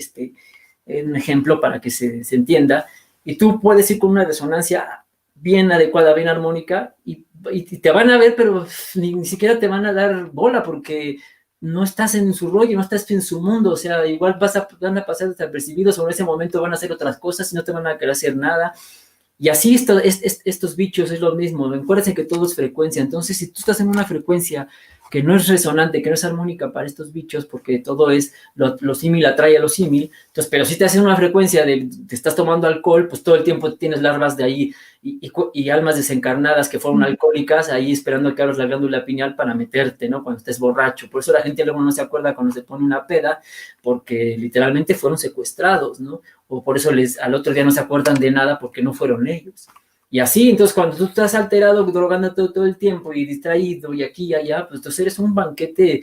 un ejemplo para que se entienda, y tú puedes ir con una resonancia bien adecuada, bien armónica, y te van a ver, pero ni siquiera te van a dar bola, porque no estás en su rollo, no estás en su mundo, o sea, igual van a pasar desapercibidos, o en ese momento van a hacer otras cosas y no te van a querer hacer nada. Y así estos bichos es lo mismo. Acuérdense que todo es frecuencia. Entonces, si tú estás en una frecuencia que no es resonante, que no es armónica para estos bichos, porque todo es lo símil atrae a lo símil, entonces, pero si te hacen una frecuencia te estás tomando alcohol, pues todo el tiempo tienes larvas de ahí y almas desencarnadas que fueron alcohólicas ahí esperando a que abras la glándula pineal para meterte, ¿no? Cuando estés borracho. Por eso la gente luego no se acuerda cuando se pone una peda, porque literalmente fueron secuestrados, ¿no? O por eso al otro día no se acuerdan de nada porque no fueron ellos. Y así, entonces, cuando tú estás alterado, drogando todo el tiempo y distraído y aquí y allá, pues entonces eres un banquete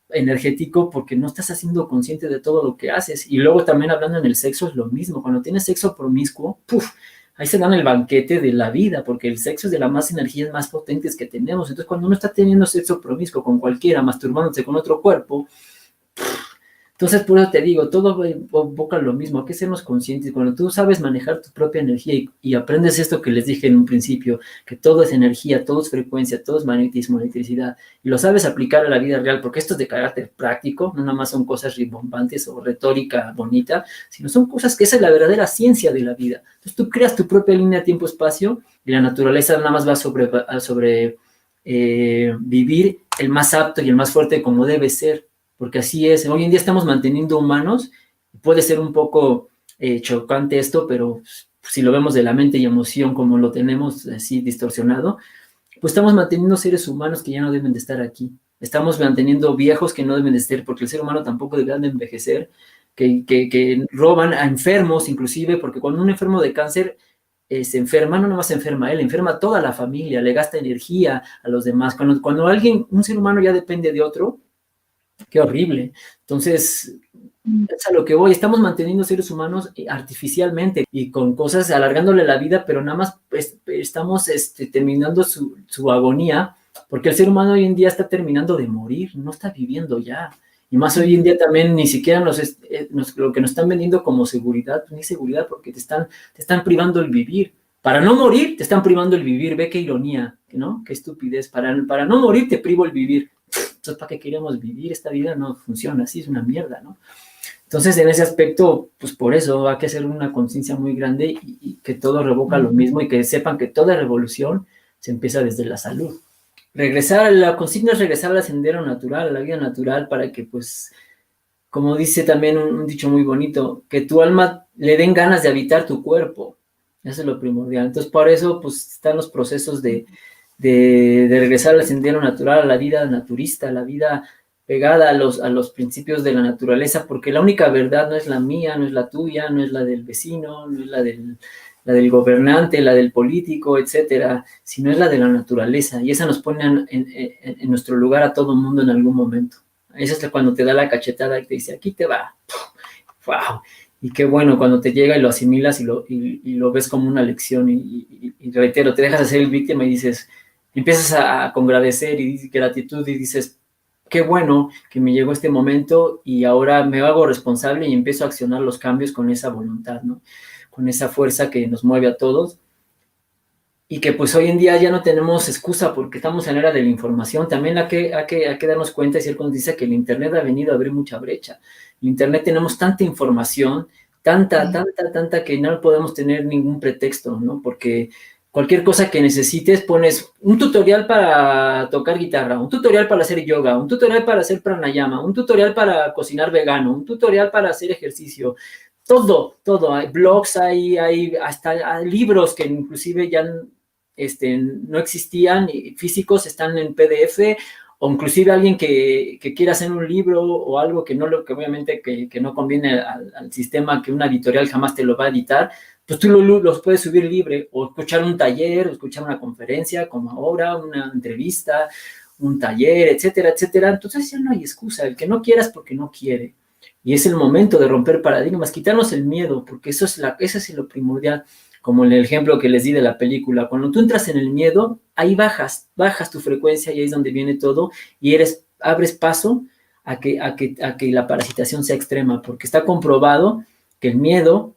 energético porque no estás haciendo consciente de todo lo que haces. Y luego también hablando en el sexo es lo mismo. Cuando tienes sexo promiscuo, ¡puf!, ahí se dan el banquete de la vida, porque el sexo es de las más energías más potentes que tenemos. Entonces, cuando uno está teniendo sexo promiscuo con cualquiera, masturbándose con otro cuerpo, entonces, por eso te digo, todo evoca lo mismo, hay que sernos conscientes. Cuando tú sabes manejar tu propia energía y aprendes esto que les dije en un principio, que todo es energía, todo es frecuencia, todo es magnetismo, electricidad, y lo sabes aplicar a la vida real, porque esto es de carácter práctico, no nada más son cosas rimbombantes o retórica bonita, sino son cosas que esa es la verdadera ciencia de la vida. Entonces tú creas tu propia línea tiempo-espacio y la naturaleza nada más va sobre vivir el más apto y el más fuerte como debe ser. Porque así es, hoy en día estamos manteniendo humanos, puede ser un poco chocante esto, pero si lo vemos de la mente y emoción como lo tenemos así distorsionado, pues estamos manteniendo seres humanos que ya no deben de estar aquí, estamos manteniendo viejos que no deben de estar, porque el ser humano tampoco debe de envejecer, que roban a enfermos inclusive, porque cuando un enfermo de cáncer se enferma, no nomás se enferma él, enferma a toda la familia, le gasta energía a los demás, cuando un ser humano ya depende de otro, qué horrible. Entonces, es a lo que voy. Estamos manteniendo seres humanos artificialmente y con cosas alargándole la vida, pero nada más estamos terminando su agonía, porque el ser humano hoy en día está terminando de morir, no está viviendo ya. Y más hoy en día también ni siquiera lo que nos están vendiendo como seguridad, ni seguridad, porque te están privando el vivir. Para no morir, te están privando el vivir. Ve qué ironía, ¿no? Qué estupidez. Para no morir, te privo el vivir. Entonces, ¿para qué queremos vivir? Esta vida no funciona así, es una mierda, ¿no? Entonces, en ese aspecto, pues por eso hay que hacer una conciencia muy grande y que todo revoca lo mismo y que sepan que toda revolución se empieza desde la salud. La consigna es regresar al sendero natural, a la vida natural, para que, pues, como dice también un dicho muy bonito, que tu alma le den ganas de habitar tu cuerpo. Eso es lo primordial. Entonces, por eso, pues, están los procesos de regresar al sendero natural, a la vida naturista, a la vida pegada a los principios de la naturaleza, porque la única verdad no es la mía, no es la tuya, no es la del vecino, no es la del gobernante, la del político, etcétera, sino es la de la naturaleza, y esa nos pone en nuestro lugar a todo mundo en algún momento. Esa es cuando te da la cachetada y te dice, aquí te va. ¡Wow! Y qué bueno cuando te llega y lo asimilas y lo ves como una lección y reitero, te dejas de ser el víctima y dices, empiezas a agradecer y gratitud y dices, qué bueno que me llegó este momento y ahora me hago responsable y empiezo a accionar los cambios con esa voluntad, ¿no? Con esa fuerza que nos mueve a todos y que pues hoy en día ya no tenemos excusa porque estamos en la era de la información. También hay que darnos cuenta y ser conscientes que el Internet ha venido a abrir mucha brecha. En Internet tenemos tanta información, tanta que no podemos tener ningún pretexto, ¿no? Porque cualquier cosa que necesites, pones un tutorial para tocar guitarra, un tutorial para hacer yoga, un tutorial para hacer pranayama, un tutorial para cocinar vegano, un tutorial para hacer ejercicio. Todo. Hay blogs, hay hasta libros que inclusive ya no existían, físicos, están en PDF, o inclusive alguien que quiera hacer un libro o algo que obviamente que no conviene al sistema, que una editorial jamás te lo va a editar, pues tú los puedes subir libre, o escuchar un taller, o escuchar una conferencia, como ahora, una entrevista, un taller, etcétera, etcétera. Entonces ya no hay excusa, el que no quiera es porque no quiere. Y es el momento de romper paradigmas, quitarnos el miedo, porque eso es lo primordial, como en el ejemplo que les di de la película. Cuando tú entras en el miedo, ahí bajas tu frecuencia, y ahí es donde viene todo, y abres paso a que la parasitación sea extrema, porque está comprobado que el miedo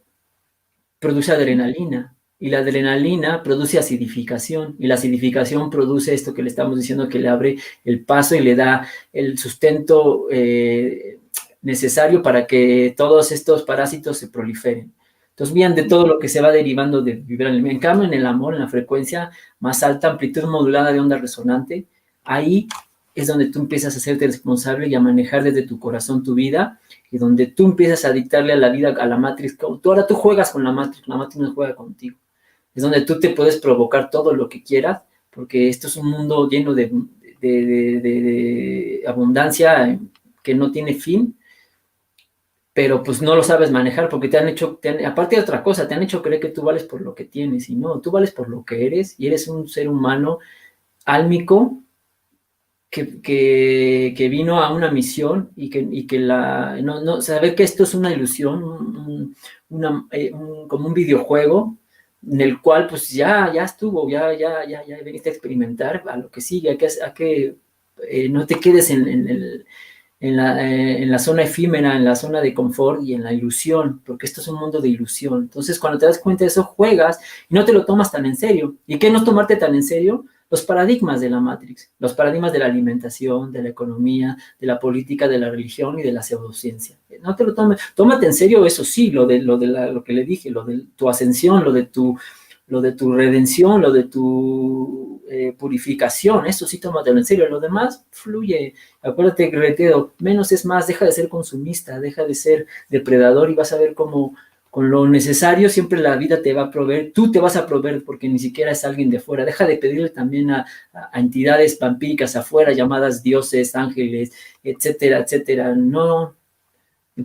produce adrenalina, y la adrenalina produce acidificación, y la acidificación produce esto que le estamos diciendo, que le abre el paso y le da el sustento necesario para que todos estos parásitos se proliferen. Entonces, bien, de todo lo que se va derivando de vibrar en cambio, en el amor, en la frecuencia más alta, amplitud modulada de onda resonante, ahí es donde tú empiezas a hacerte responsable y a manejar desde tu corazón tu vida, y donde tú empiezas a dictarle a la vida, a la Matrix. Ahora tú juegas con la Matrix no juega contigo. Es donde tú te puedes provocar todo lo que quieras, porque esto es un mundo lleno de abundancia que no tiene fin, pero pues no lo sabes manejar, porque aparte de otra cosa, te han hecho creer que tú vales por lo que tienes, y no, tú vales por lo que eres, y eres un ser humano álmico que vino a una misión, y que saber que esto es una ilusión, como un videojuego, en el cual pues ya estuvo, ya veniste a experimentar a lo que sigue, no te quedes en la zona efímera, en la zona de confort y en la ilusión, porque esto es un mundo de ilusión. Entonces, cuando te das cuenta de eso, juegas y no te lo tomas tan en serio. ¿Y qué no tomarte tan en serio? Los paradigmas de la Matrix, los paradigmas de la alimentación, de la economía, de la política, de la religión y de la pseudociencia. No te lo tomes, tómate en serio eso sí, lo que le dije, lo de tu ascensión, lo de tu redención, lo de tu purificación, eso sí, tómatelo en serio. Lo demás fluye. Acuérdate, reitero, menos es más. Deja de ser consumista, deja de ser depredador, y vas a ver cómo con lo necesario siempre la vida te va a proveer. Tú te vas a proveer, porque ni siquiera es alguien de fuera. Deja de pedirle también a entidades vampíricas afuera, llamadas dioses, ángeles, etcétera, etcétera. No,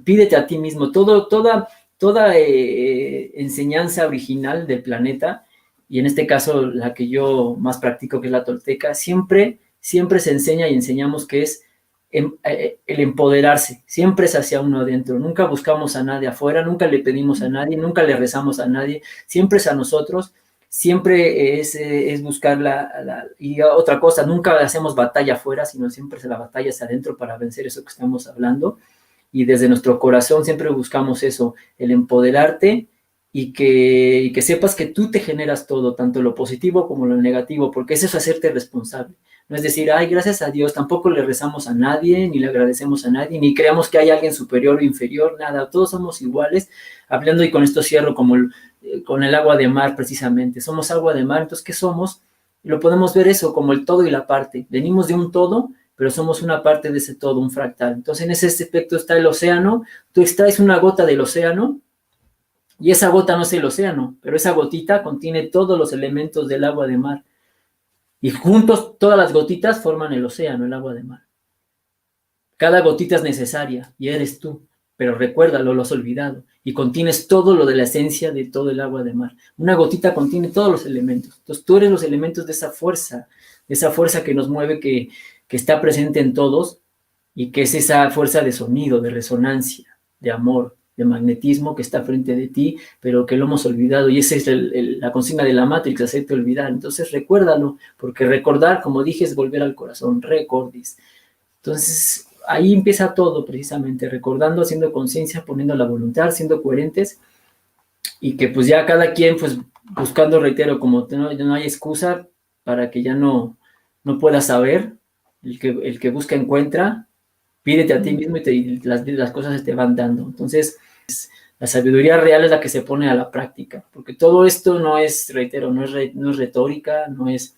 pídete a ti mismo. Toda enseñanza original del planeta, y en este caso la que yo más practico, que es la tolteca, siempre se enseña y enseñamos que es el empoderarse. Siempre es hacia uno adentro. Nunca buscamos a nadie afuera, nunca le pedimos a nadie, nunca le rezamos a nadie. Siempre es a nosotros. Siempre es buscar y otra cosa, nunca hacemos batalla afuera, sino siempre la batalla es adentro para vencer eso que estamos hablando. Y desde nuestro corazón siempre buscamos eso, el empoderarte, y que sepas que tú te generas todo, tanto lo positivo como lo negativo, porque eso es hacerte responsable. No es decir, ay, gracias a Dios, tampoco le rezamos a nadie, ni le agradecemos a nadie, ni creamos que hay alguien superior o inferior, nada, todos somos iguales. Hablando, y con esto cierro, como con el agua de mar precisamente, somos agua de mar. Entonces, ¿qué somos? Lo podemos ver eso como el todo y la parte. Venimos de un todo, pero somos una parte de ese todo, un fractal. Entonces, en ese aspecto está el océano. Tú extraes una gota del océano, y esa gota no es el océano, pero esa gotita contiene todos los elementos del agua de mar. Y juntos, todas las gotitas forman el océano, el agua de mar. Cada gotita es necesaria, y eres tú. Pero recuérdalo, lo has olvidado. Y contienes todo lo de la esencia de todo el agua de mar. Una gotita contiene todos los elementos. Entonces, tú eres los elementos de esa fuerza que nos mueve, que está presente en todos, y que es esa fuerza de sonido, de resonancia, de amor, de magnetismo, que está frente de ti, pero que lo hemos olvidado. Y esa es la consigna de la Matrix, hacerte olvidar. Entonces recuérdalo, porque recordar, como dije, es volver al corazón, recordis. Entonces ahí empieza todo, precisamente, recordando, haciendo conciencia, poniendo la voluntad, siendo coherentes, y que pues ya cada quien, pues buscando, reitero, como no hay excusa para que ya no pueda saber. El que busca encuentra. Pídete a ti mismo, y las cosas se te van dando. Entonces, La sabiduría real es la que se pone a la práctica, porque todo esto no es, reitero, no es retórica, no es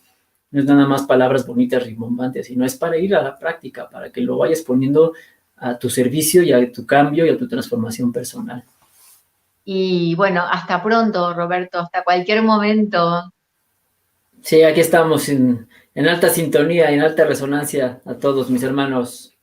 nada más palabras bonitas, rimbombantes, sino es para ir a la práctica, para que lo vayas poniendo a tu servicio y a tu cambio y a tu transformación personal. Y bueno, hasta pronto, Roberto, hasta cualquier momento. Sí, aquí estamos en alta sintonía, en alta resonancia a todos mis hermanos.